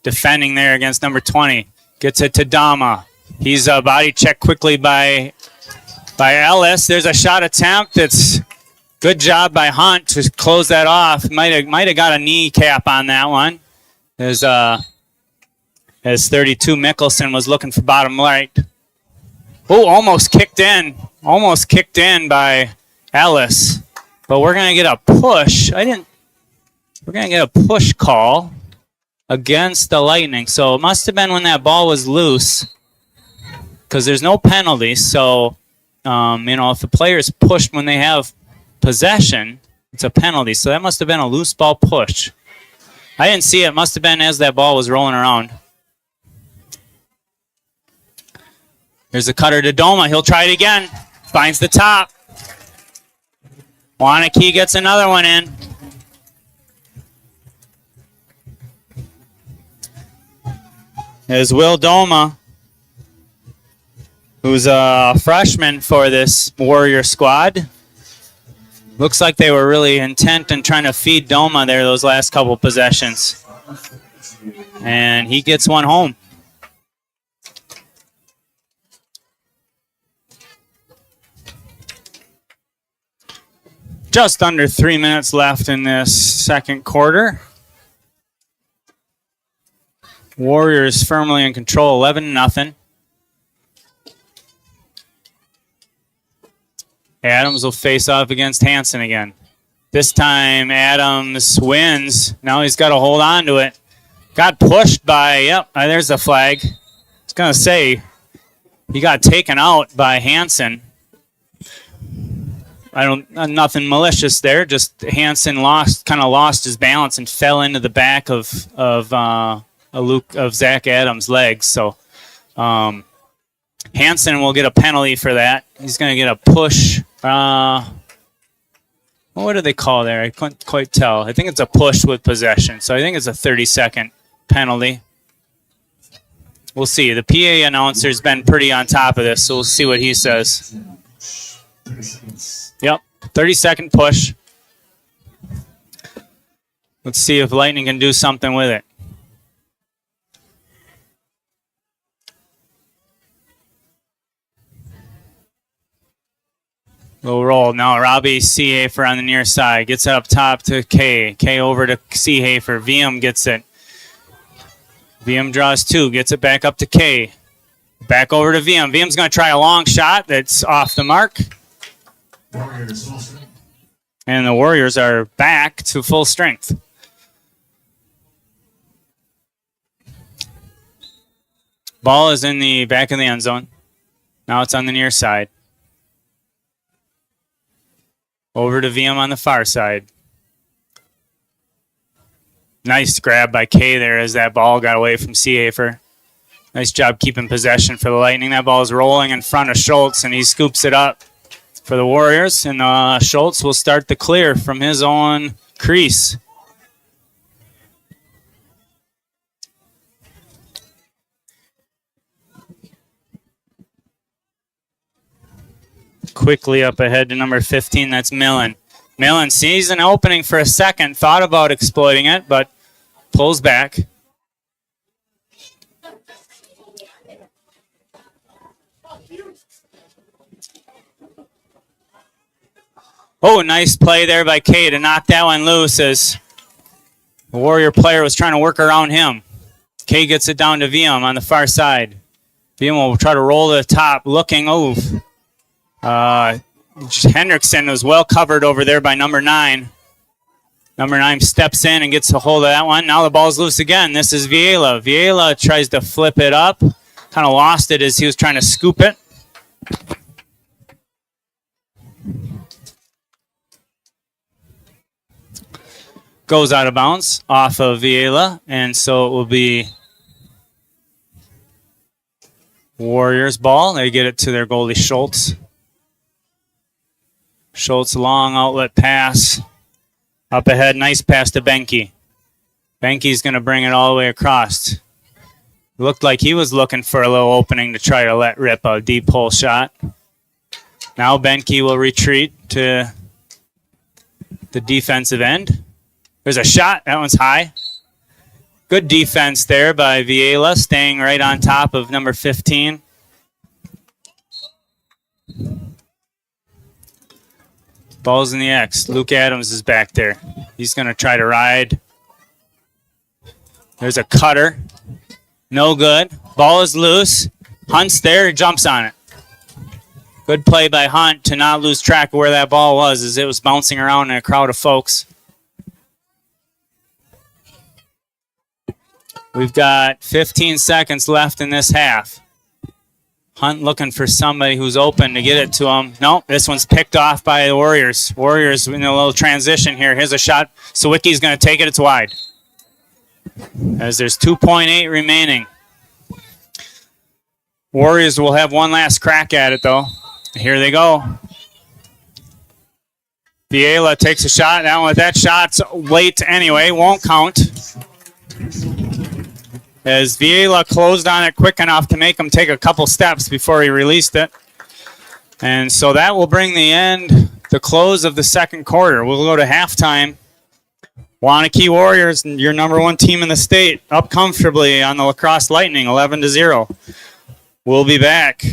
defending there against number 20. Gets it to Dama. He's body checked quickly by Ellis. There's a shot attempt. It's good job by Hunt to close that off. Might have got a kneecap on that one. As 32 Mickelson was looking for bottom right. Oh, almost kicked in. Almost kicked in by Ellis. But we're going to get a push. We're going to get a push call against the Lightning. So it must have been when that ball was loose, because there's no penalty. So, if the player's pushed when they have possession, it's a penalty. So that must have been a loose ball push. I didn't see it. It must have been as that ball was rolling around. Here's a cutter to Doma. He'll try it again. Finds the top. Waunakee gets another one in. There's Will Doma, who's a freshman for this Warrior squad. Looks like they were really intent in trying to feed Doma there those last couple possessions. And he gets one home. Just under 3 minutes left in this second quarter. Warriors firmly in control, 11-0. Adams will face off against Hansen again. This time Adams wins. Now he's got to hold on to it. Got pushed by, there's the flag. I was going to say, he got taken out by Hansen. Nothing malicious there. Just Hansen kind of lost his balance and fell into the back of Zach Adams' legs. So Hansen will get a penalty for that. He's going to get a push. What do they call there? I couldn't quite tell. I think it's a push with possession. So I think it's a 30-second penalty. We'll see. The PA announcer's been pretty on top of this, so we'll see what he says. 30 seconds. Yep, 30-second push. Let's see if Lightning can do something with it. Little roll. Now Robbie Seehafer on the near side. Gets it up top to K. K over to Seehafer. VM gets it. VM draws 2. Gets it back up to K. Back over to VM. VM's going to try a long shot that's off the mark. Warriors full strength. And the Warriors are back to full strength. Ball is in the back of the end zone. Now it's on the near side. Over to VM on the far side. Nice grab by K there as that ball got away from Seehafer. Nice job keeping possession for the Lightning. That ball is rolling in front of Schultz, and he scoops it up for the Warriors. And Schultz will start the clear from his own crease. Quickly up ahead to number 15, that's Millen. Millen sees an opening for a second, thought about exploiting it, but pulls back. Oh, nice play there by K to knock that one loose as the Warrior player was trying to work around him. K gets it down to VM on the far side. VM will try to roll to the top, looking, Hendrickson was well covered over there by number 9. Number 9 steps in and gets a hold of that one. Now the ball's loose again. This is WIAA. WIAA tries to flip it up. Kind of lost it as he was trying to scoop it. Goes out of bounds off of WIAA, and so it will be Warriors ball. They get it to their goalie Schultz. Schultz, long outlet pass. Up ahead, nice pass to Benke. Benke's going to bring it all the way across. Looked like he was looking for a little opening to try to let rip a deep hole shot. Now Benke will retreat to the defensive end. There's a shot. That one's high. Good defense there by WIAA, staying right on top of number 15. Ball's in the X. Luke Adams is back there. He's going to try to ride. There's a cutter. No good. Ball is loose. Hunt's there. He jumps on it. Good play by Hunt to not lose track of where that ball was as it was bouncing around in a crowd of folks. We've got 15 seconds left in this half. Hunt looking for somebody who's open to get it to him. Nope, this one's picked off by the Warriors. Warriors in a little transition here. Here's a shot. Sawicki's going to take it. It's wide. As there's 2.8 remaining. Warriors will have one last crack at it, though. Here they go. WIAA takes a shot. That shot's late anyway. Won't count. As WIAA closed on it quick enough to make him take a couple steps before he released it. And so that will bring the close of the second quarter. We'll go to halftime. Waunakee Warriors, your number 1 team in the state, up comfortably on the Lacrosse Lightning, 11-0. We'll be back.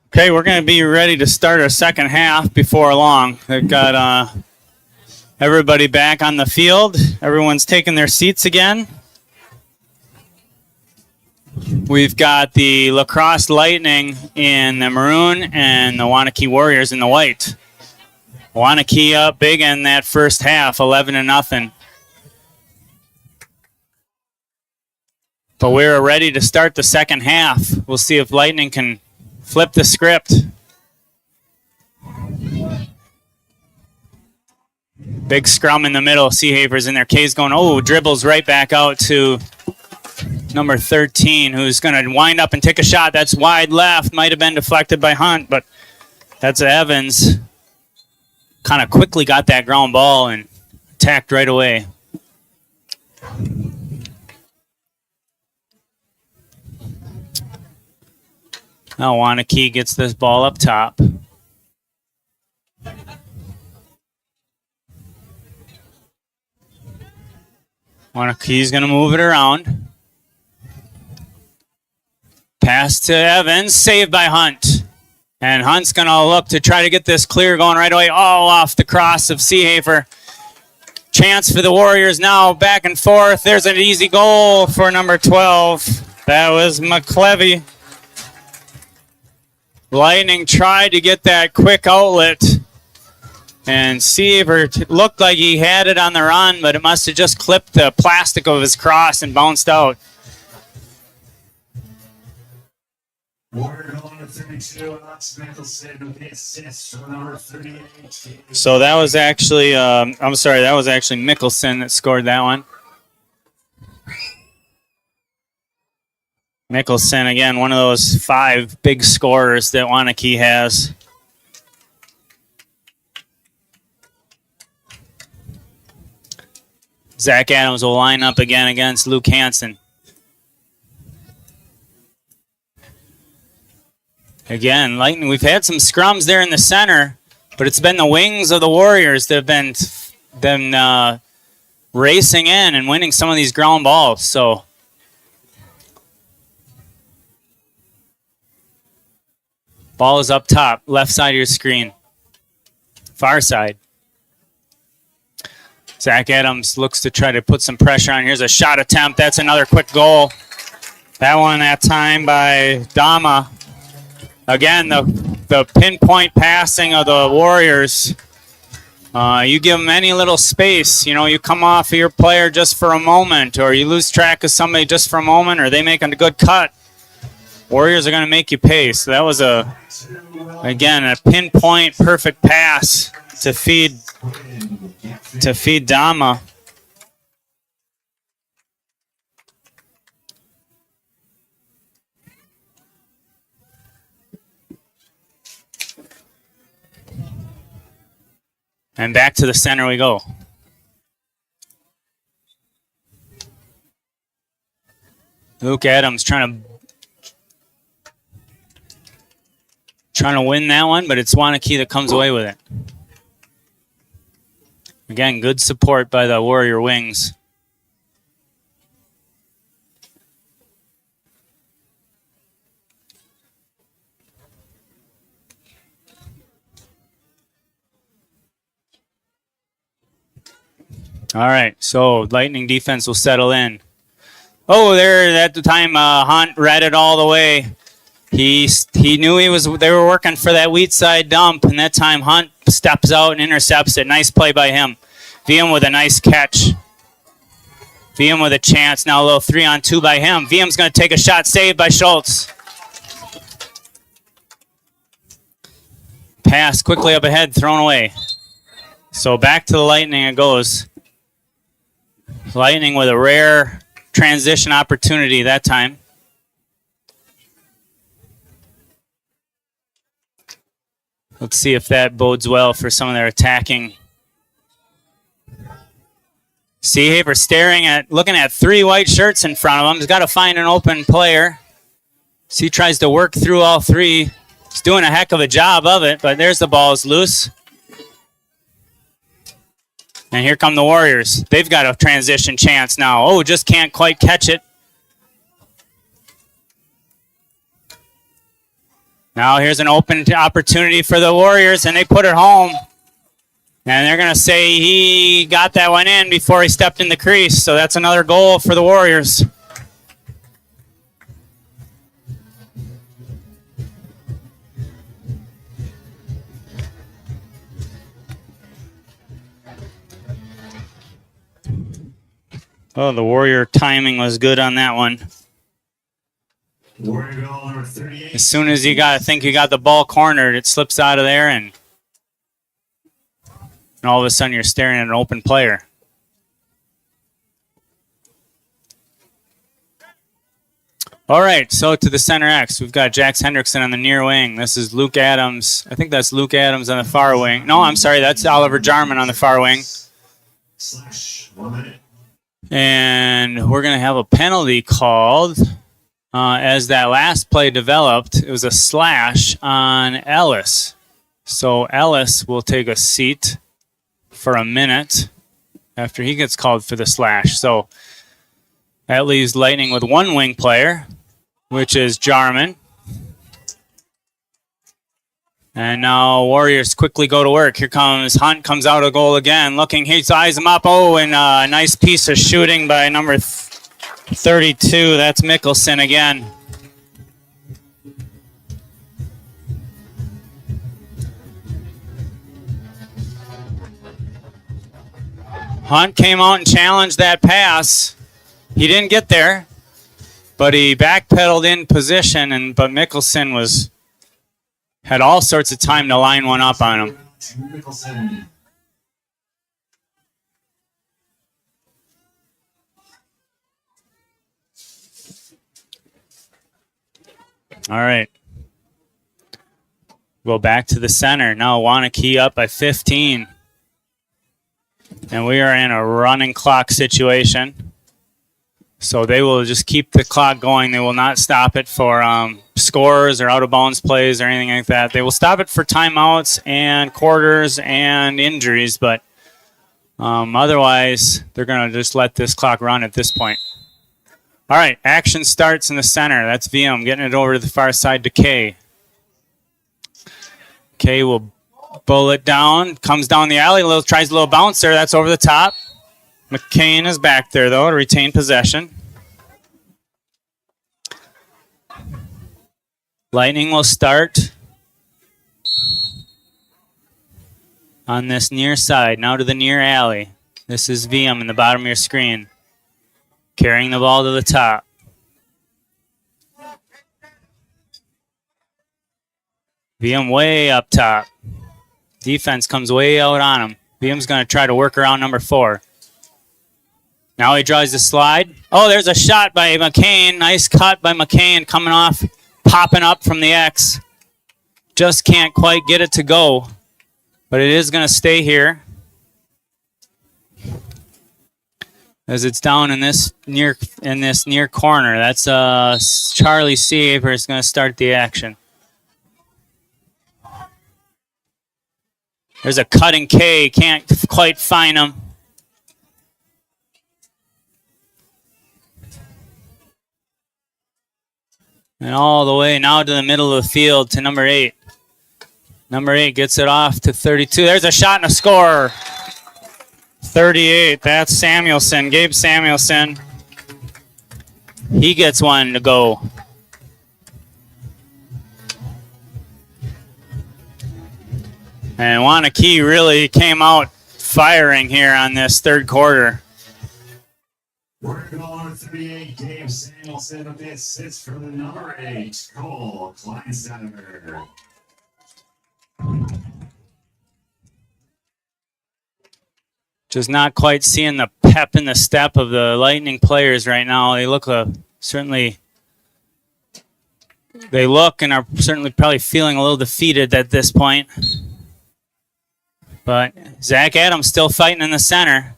Okay, we're going to be ready to start our second half before long. They've got everybody back on the field. Everyone's taking their seats again. We've got the Lacrosse Lightning in the maroon and the Waunakee Warriors in the white. Waunakee up big in that first half, 11-0. But we're ready to start the second half. We'll see if Lightning can flip the script. Big scrum in the middle. Seahaver's in there. Kay's going, dribbles right back out to number 13, who's going to wind up and take a shot. That's wide left. Might have been deflected by Hunt, but that's Evans. Kind of quickly got that ground ball and attacked right away. Now Waunakee gets this ball up top. Waunakee's going to move it around. Pass to Evans, saved by Hunt. And Hunt's going to look to try to get this clear going right away. All off the cross of Seahaver. Chance for the Warriors now, back and forth. There's an easy goal for number 12. That was McClevy. Lightning tried to get that quick outlet. And Seahaver looked like he had it on the run, but it must have just clipped the plastic of his cross and bounced out. So that was actually, that was actually Mickelson that scored that one. Mickelson, again, one of those 5 big scorers that Waunakee has. Zach Adams will line up again against Luke Hansen. Again, Lightning, we've had some scrums there in the center, but it's been the wings of the Warriors that have been racing in and winning some of these ground balls. So ball is up top, left side of your screen, far side. Zach Adams looks to try to put some pressure on. Here's a shot attempt. That's another quick goal. That one that time by Dama. Again, the pinpoint passing of the Warriors. You give them any little space. You know, you come off of your player just for a moment, or you lose track of somebody just for a moment, or they make a good cut. Warriors are going to make you pay. So that was, again, a pinpoint perfect pass to feed Dama. And back to the center we go. Luke Adams trying to win that one, but it's Waunakee that comes away with it. Again, good support by the Warrior wings. All right, so Lightning defense will settle in. There at the time, Hunt read it all the way. He knew they were working for that wheat side dump, and that time Hunt steps out and intercepts it. Nice play by him. VM with a nice catch. VM with a chance. Now a little 3-on-2 by him. VM's going to take a shot, saved by Schultz. Pass quickly up ahead, thrown away. So back to the Lightning it goes. Lightning with a rare transition opportunity that time. Let's see if that bodes well for some of their attacking. Seahaver looking at 3 white shirts in front of him. He's got to find an open player. So he tries to work through all 3. He's doing a heck of a job of it, but there's the ball is loose. And here come the Warriors. They've got a transition chance now. Just can't quite catch it. Now here's an open opportunity for the Warriors, and they put it home. And they're going to say he got that one in before he stepped in the crease. So that's another goal for the Warriors. Oh, the Warrior timing was good on that one. Warrior goal number 38. As soon as you think you got the ball cornered, it slips out of there, and all of a sudden you're staring at an open player. All right, so to the center X, we've got Jax Hendrickson on the near wing. This is Luke Adams. I think that's Luke Adams on the far wing. No, I'm sorry, that's Oliver Jarman on the far wing. / 1 minute. And we're going to have a penalty called. As that last play developed, it was a slash on Ellis. So Ellis will take a seat for a minute after he gets called for the slash. So that leaves Lightning with one wing player, which is Jarman. And now Warriors quickly go to work. Here comes Hunt, comes out of goal again, looking, he eyes him up. Oh, and a nice piece of shooting by number 32. That's Mickelson again. Hunt came out and challenged that pass. He didn't get there, but he backpedaled in position, but Mickelson had all sorts of time to line one up on him. Mickelson. All right. Go back to the center. Now Waunakee up by 15. And we are in a running clock situation. So they will just keep the clock going. They will not stop it for scores or out-of-bounds plays or anything like that. They will stop it for timeouts and quarters and injuries, but otherwise they're going to just let this clock run at this point. All right, action starts in the center. That's VM getting it over to the far side to K. K will bullet down, comes down the alley, tries a little bouncer. That's over the top. McCain is back there, though, to retain possession. Lightning will start on this near side. Now to the near alley. This is VM in the bottom of your screen. Carrying the ball to the top. VM way up top. Defense comes way out on him. VM's going to try to work around number 4. Now he draws the slide. Oh, there's a shot by McCain. Nice cut by McCain coming off, popping up from the X. Just can't quite get it to go, but it is going to stay here as it's down in this near corner. That's Charlie Seaver is going to start the action. There's a cutting K. Can't quite find him. And all the way now to the middle of the field to number 8. Number 8 gets it off to 32. There's a shot and a score. 38. That's Samuelson. Gabe Samuelson. He gets one to go. And Waunakee really came out firing here on this third quarter. Working on 38, Gabe Samuelson of this sits for the number 8, Cole Kleinsteiner. Just not quite seeing the pep in the step of the Lightning players right now. They look certainly and are certainly probably feeling a little defeated at this point. But Zach Adams still fighting in the center.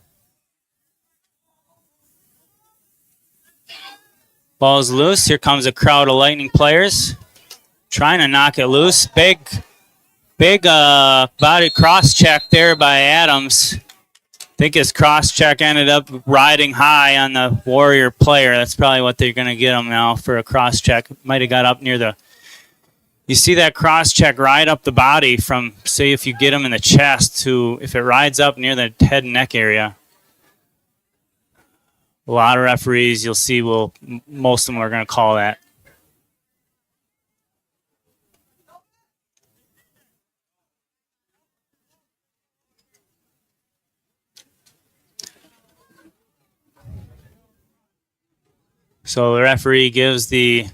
Ball's loose. Here comes a crowd of Lightning players trying to knock it loose. Big body cross check there by Adams. I think his cross check ended up riding high on the Warrior player. That's probably what they're going to get him now for a cross check. Might have got up near the You see that cross check ride up the body from, say, if you get them in the chest to if it rides up near the head and neck area. A lot of referees you'll see most of them are going to call that. So the referee gives the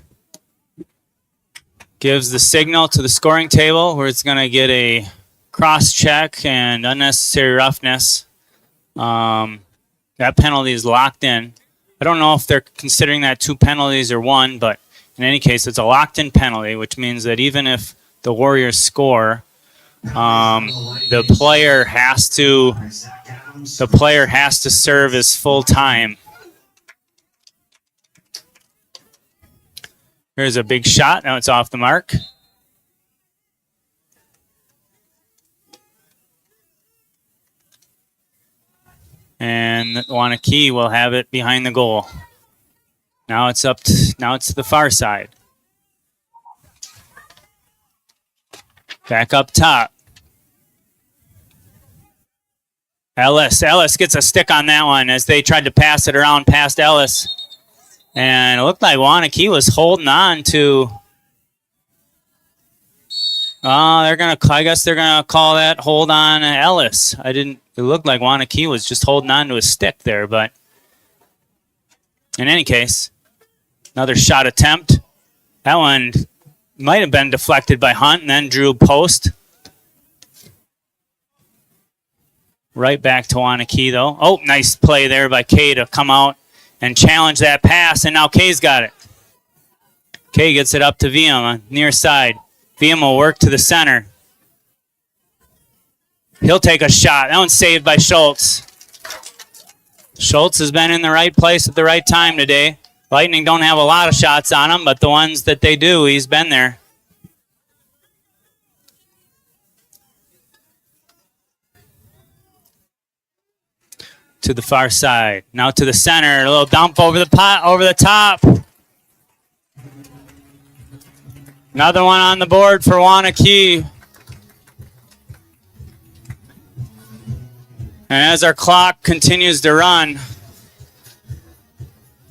signal to the scoring table where it's going to get a cross check and unnecessary roughness. That penalty is locked in. I don't know if they're considering that 2 penalties or 1, but in any case, it's a locked-in penalty, which means that even if the Warriors score, the player has to serve his full time. Here's a big shot. Now it's off the mark. And Waunakee will have it behind the goal. Now it's to the far side. Back up top. Ellis gets a stick on that one as they tried to pass it around past Ellis. And it looked like Waunakee was holding on to. I guess they're gonna call that hold on Ellis. It looked like Waunakee was just holding on to a stick there, but in any case, another shot attempt. That one might have been deflected by Hunt and then drew post. Right back to Waunakee though. Oh, nice play there by Kay to come out and challenge that pass, and now Kay's got it. Kay gets it up to VM on near side. VM will work to the center. He'll take a shot. That one's saved by Schultz. Schultz has been in the right place at the right time today. Lightning don't have a lot of shots on him, but the ones that they do, he's been there. To the far side. Now to the center. A little dump over the top. Another one on the board for Waunakee. And as our clock continues to run,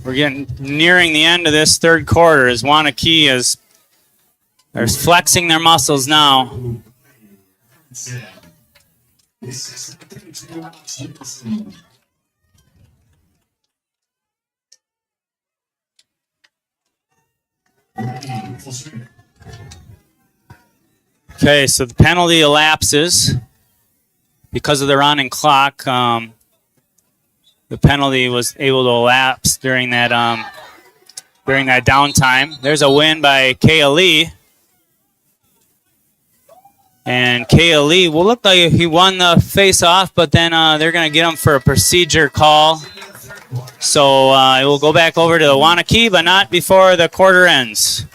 we're getting nearing the end of this third quarter as Waunakee are flexing their muscles now. Okay, so the penalty elapses because of the running clock. The penalty was able to elapse during that downtime. There's a win by Kaya Lee. And Kaya Lee will look like he won the face-off, but then they're going to get him for a procedure call. So it will go back over to the Waunakee, but not before the quarter ends.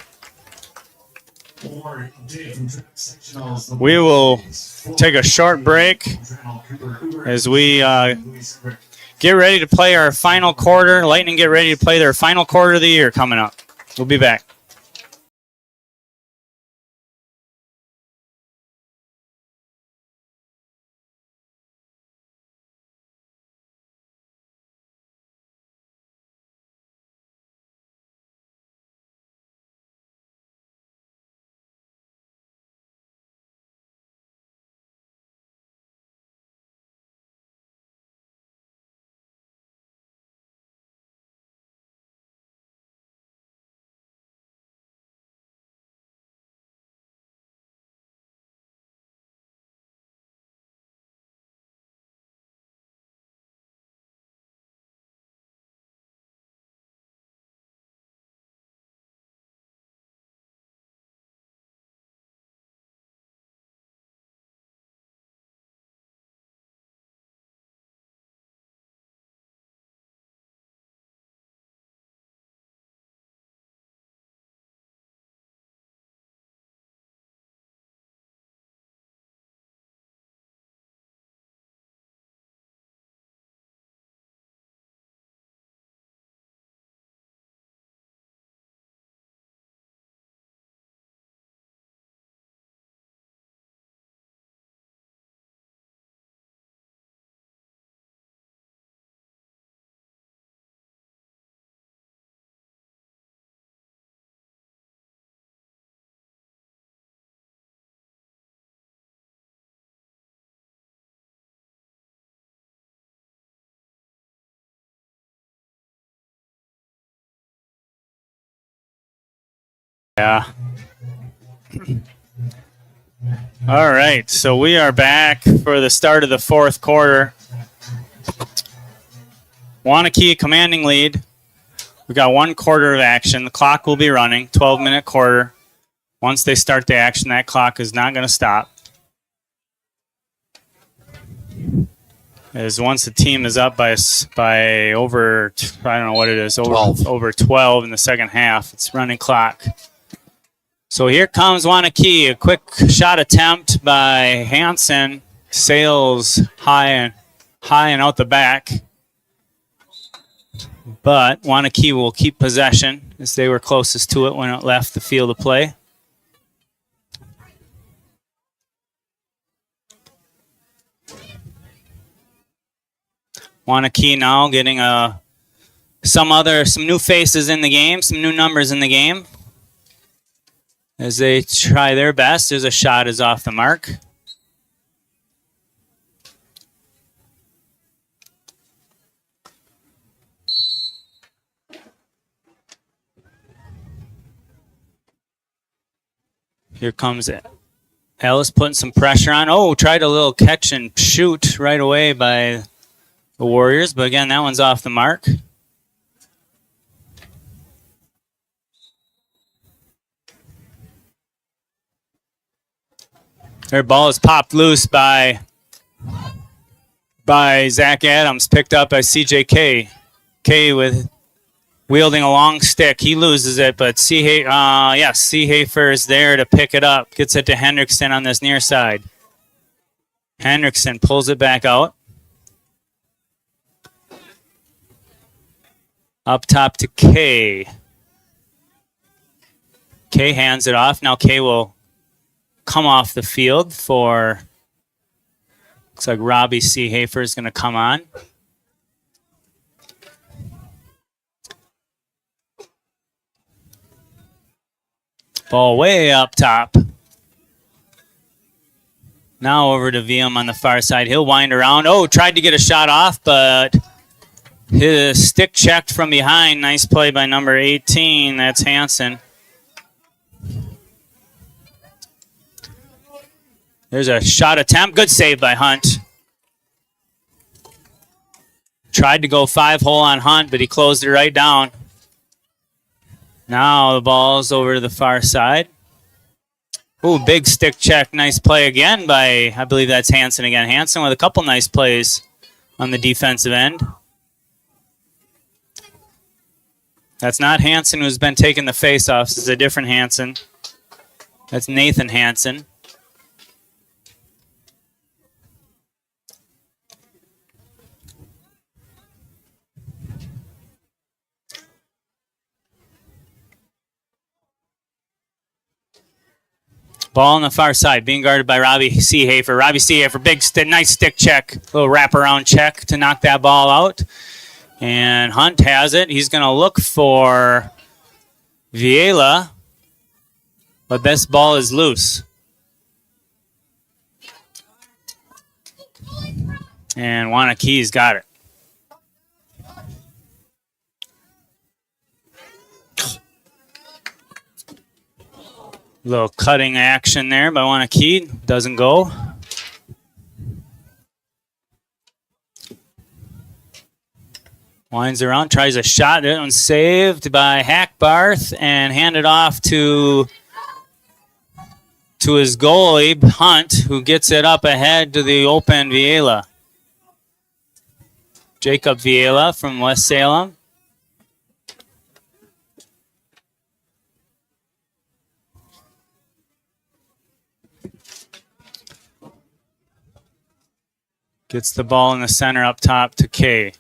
We will take a short break as we get ready to play our final quarter. Lightning get ready to play their final quarter of the year coming up. We'll be back. Yeah. All right, so we are back for the start of the fourth quarter. Waunakee commanding lead. We've got 1 quarter of action. The clock will be running, 12-minute quarter. Once they start the action, that clock is not going to stop. As once the team is up by over, I don't know what it is, over 12 in the second half, it's running clock. So here comes Waunakee, a quick shot attempt by Hansen, sails high and out the back. But Waunakee will keep possession as they were closest to it when it left the field of play. Waunakee now getting some new faces in the game, some new numbers in the game. As they try their best, there's a shot is off the mark. Here comes it. Ellis putting some pressure on. Oh, tried a little catch and shoot right away by the Warriors, but again, that one's off the mark. Their ball is popped loose by Zach Adams, picked up by CJK. K with wielding a long stick. He loses it, but Seehafer is there to pick it up. Gets it to Hendrickson on this near side. Hendrickson pulls it back out. Up top to K. K hands it off. Now K will come off the field for, looks like Robbie Seehafer is going to come on. Ball way up top. Now over to VM on the far side. He'll wind around. Oh, tried to get a shot off, but his stick checked from behind. Nice play by number 18. That's Hansen. There's a shot attempt. Good save by Hunt. Tried to go 5-hole on Hunt, but he closed it right down. Now the ball's over to the far side. Ooh, big stick check. Nice play again by, I believe that's Hansen again. Hansen with a couple nice plays on the defensive end. That's not Hansen who's been taking the face-offs. It's a different Hansen. That's Nathan Hansen. Ball on the far side, being guarded by Robbie Seehafer. Robbie Seehafer, nice stick check, little wraparound check to knock that ball out. And Hunt has it. He's going to look for WIAA, but this ball is loose. And Waunakee's got it. Little cutting action there by Waunakee. Doesn't go. Winds around, tries a shot. That one's saved by Hackbarth and handed off to his goalie, Hunt, who gets it up ahead to the open WIAA. Jacob WIAA from West Salem. Gets the ball in the center up top to K.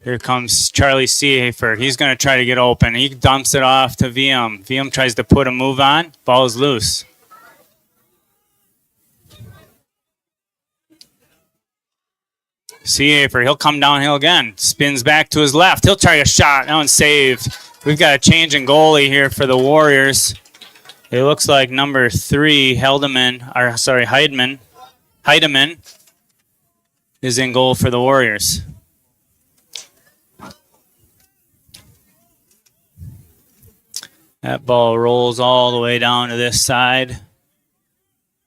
Here comes Charlie Seehafer. He's going to try to get open. He dumps it off to VM. VM tries to put a move on. Ball is loose. Seehafer, he'll come downhill again. Spins back to his left. He'll try a shot. That one's saved. We've got a change in goalie here for the Warriors. It looks like number 3, Heidemann is in goal for the Warriors. That ball rolls all the way down to this side.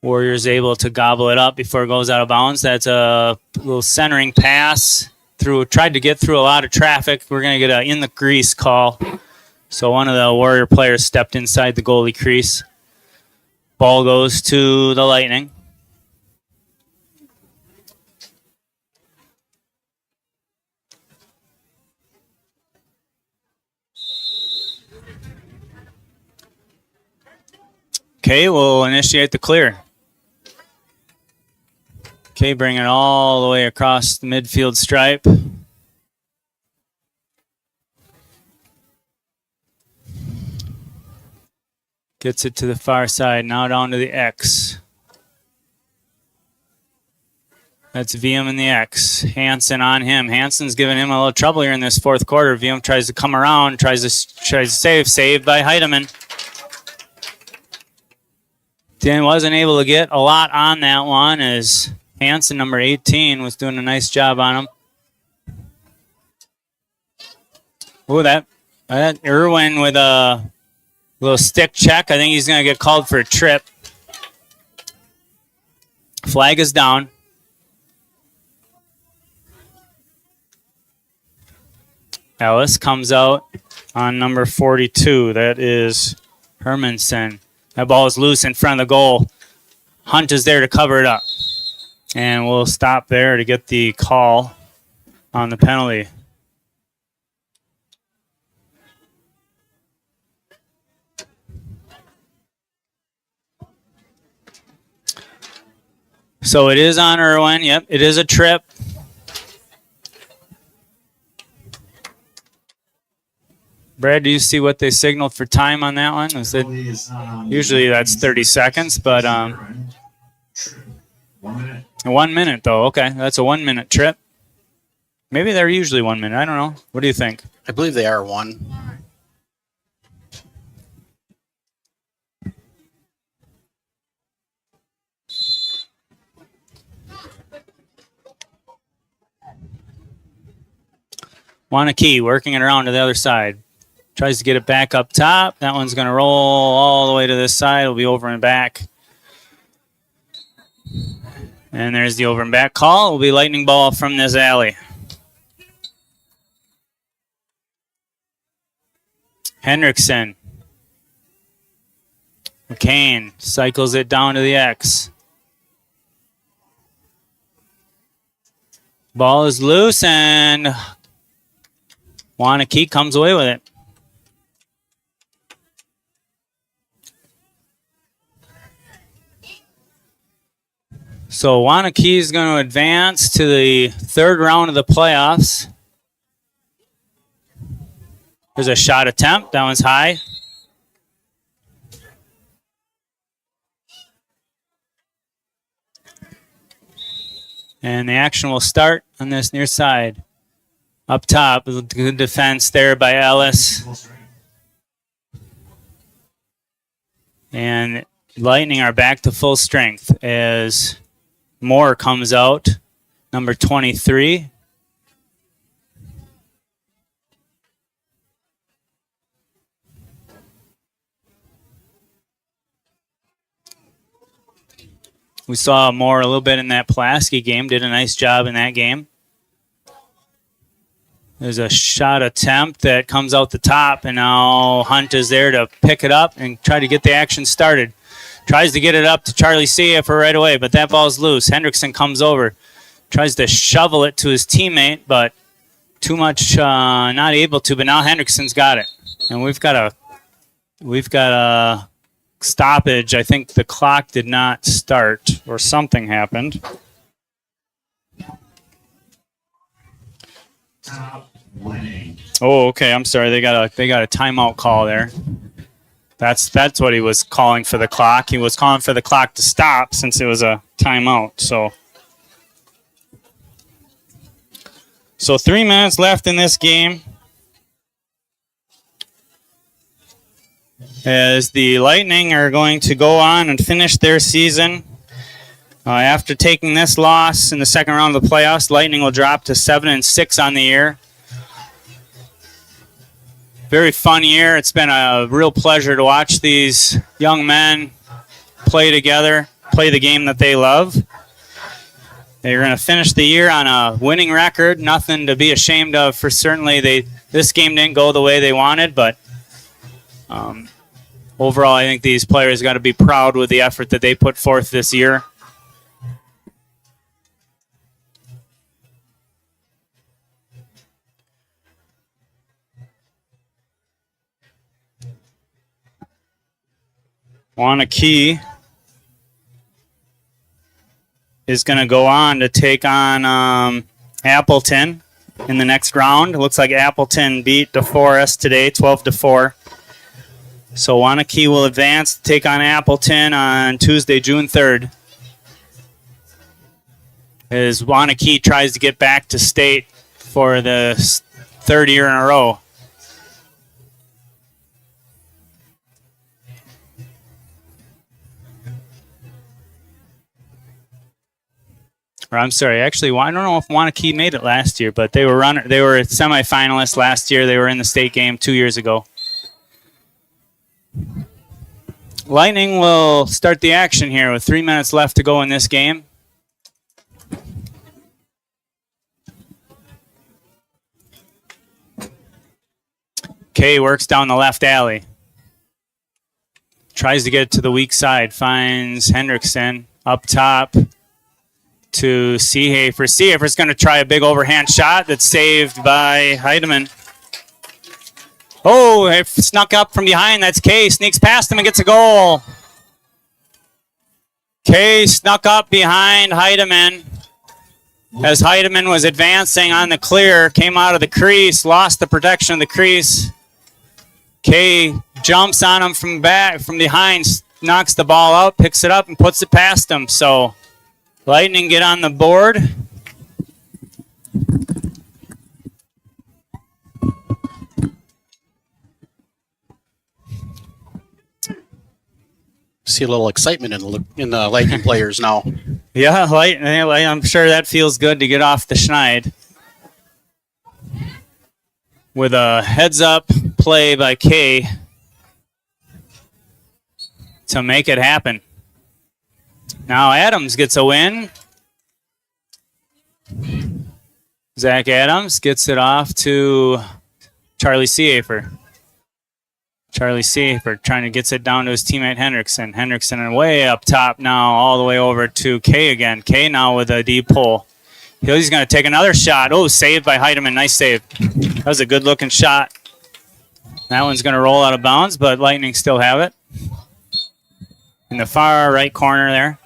Warriors able to gobble it up before it goes out of bounds. That's a little centering pass. Tried to get through a lot of traffic. We're going to get a in the crease call. So one of the Warrior players stepped inside the goalie crease. Ball goes to the Lightning. Okay, we'll initiate the clear. Okay, bring it all the way across the midfield stripe. Gets it to the far side, now down to the X. That's VM in the X. Hansen on him. Hansen's giving him a little trouble here in this fourth quarter. VM tries to come around, tries to save. Saved by Heidemann. Dan wasn't able to get a lot on that one as Hansen, number 18, was doing a nice job on him. Oh, that Irwin with a little stick check. I think he's going to get called for a trip. Flag is down. Ellis comes out on number 42. That is Hermanson. That ball is loose in front of the goal. Hunt is there to cover it up. And we'll stop there to get the call on the penalty. So it is on Irwin. Yep, it is a trip. Brad, do you see what they signaled for time on that one? Is it, usually that's 30 seconds, but 1 minute though. Okay, that's a 1 minute trip. Maybe they're usually 1 minute. I don't know. What do you think? I believe they are one. Waunakee working it around to the other side. Tries to get it back up top. That one's going to roll all the way to this side. It'll be over and back. And there's the over and back call. It will be lightning ball from this alley. Hendrickson. McCain cycles it down to the X. Ball is loose and Waunakee comes away with it. So Waunakee is going to advance to the third round of the playoffs. There's a shot attempt. That one's high. And the action will start on this near side. Up top, good defense there by Ellis. And Lightning are back to full strength as Moore comes out, number 23. We saw Moore a little bit in that Pulaski game, did a nice job in that game. There's a shot attempt that comes out the top, and now Hunt is there to pick it up and try to get the action started. Tries to get it up to Charlie Seafer right away, but that ball's loose. Hendrickson comes over, tries to shovel it to his teammate, but too much, not able to. But now Hendrickson's got it, and we've got a stoppage. I think the clock did not start, or something happened. Oh, okay. I'm sorry. They got a timeout call there. That's what he was calling for the clock. He was calling for the clock to stop since it was a timeout. So 3 minutes left in this game. As the Lightning are going to go on and finish their season. After taking this loss in the second round of the playoffs, Lightning will drop to 7-6 on the year. very fun year. It's been a real pleasure to watch these young men play together, play the game that they love. They're going to finish the year on a winning record, nothing to be ashamed of. For certainly, this game didn't go the way they wanted, but overall, I think these players got to be proud with the effort that they put forth this year. Waunakee is going to go on to take on Appleton in the next round. It looks like Appleton beat DeForest today, 12-4. So Waunakee will advance to take on Appleton on Tuesday, June 3rd. As Waunakee tries to get back to state for the third year in a row. Or I'm sorry, actually, I don't know if Waunakee made it last year, but they were semifinalists last year. They were in the state game 2 years ago. Lightning will start the action here with 3 minutes left to go in this game. Kay works down the left alley. Tries to get it to the weak side. Finds Hendrickson up top to Seehafer. Seehafer's going to try a big overhand shot that's saved by Heidemann. Oh, it snuck up from behind. That's Kay. Sneaks past him and gets a goal. Kay snuck up behind Heidemann as Heidemann was advancing on the clear. Came out of the crease, lost the protection of the crease. Kay jumps on him from behind, knocks the ball out, picks it up, and puts it past him. So Lightning get on the board. See a little excitement in the Lightning players now. Yeah, I'm sure that feels good to get off the schneid. With a heads-up play by Kay to make it happen. Now Adams gets a win. Zach Adams gets it off to Charlie Seehafer. Charlie Seehafer trying to get it down to his teammate Hendrickson. Hendrickson way up top now, all the way over to Kay again. Kay now with a deep pull. He's going to take another shot. Oh, saved by Heidemann. Nice save. That was a good-looking shot. That one's going to roll out of bounds, but Lightning still have it. In the far right corner there.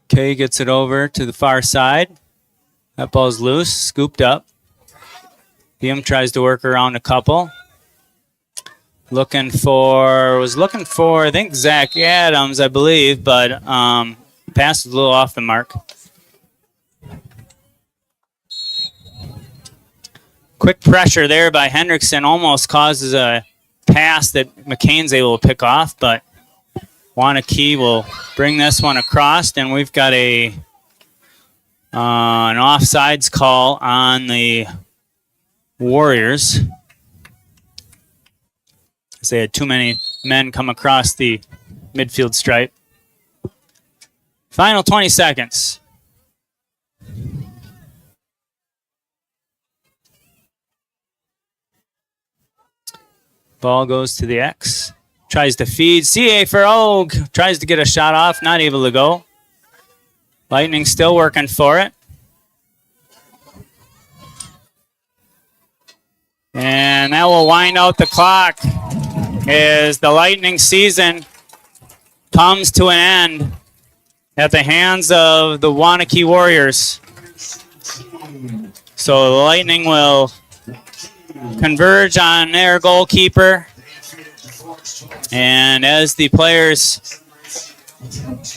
Kay gets it over to the far side. That ball's loose, scooped up. Beam tries to work around a couple. Looking for, I think, Zach Adams, I believe, but pass is a little off the mark. Quick pressure there by Hendrickson almost causes a pass that McCain's able to pick off, but Waunakee will bring this one across, and we've got an offsides call on the Warriors. As they had too many men come across the midfield stripe. Final 20 seconds. Ball goes to the X. Tries to feed. Seehafer, tries to get a shot off. Not able to go. Lightning still working for it. And that will wind out the clock as the Lightning season comes to an end at the hands of the Waunakee Warriors. So the Lightning will converge on their goalkeeper. And as the players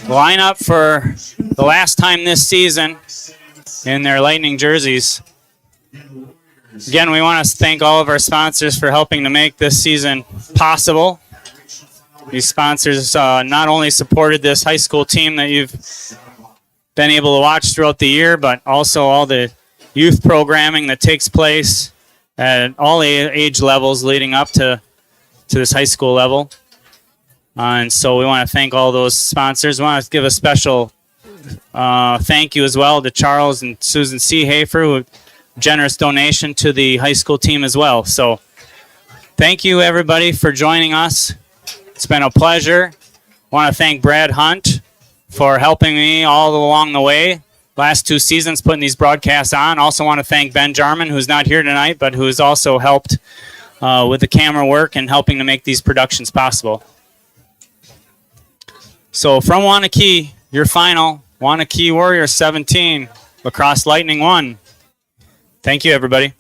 line up for the last time this season in their Lightning jerseys, again, we want to thank all of our sponsors for helping to make this season possible. These sponsors not only supported this high school team that you've been able to watch throughout the year, but also all the youth programming that takes place at all age levels leading up to this high school level. And so we want to thank all those sponsors. We want to give a special thank you as well to Charles and Susan Seehafer, who generous donation to the high school team as well. So thank you, everybody, for joining us. It's been a pleasure. I want to thank Brad Hunt for helping me all along the way. Last 2 seasons putting these broadcasts on. Also want to thank Ben Jarman, who's not here tonight, but who has also helped with the camera work and helping to make these productions possible. So from Waunakee, your final, Waunakee Warriors 17, Lacrosse Lightning 1. Thank you, everybody.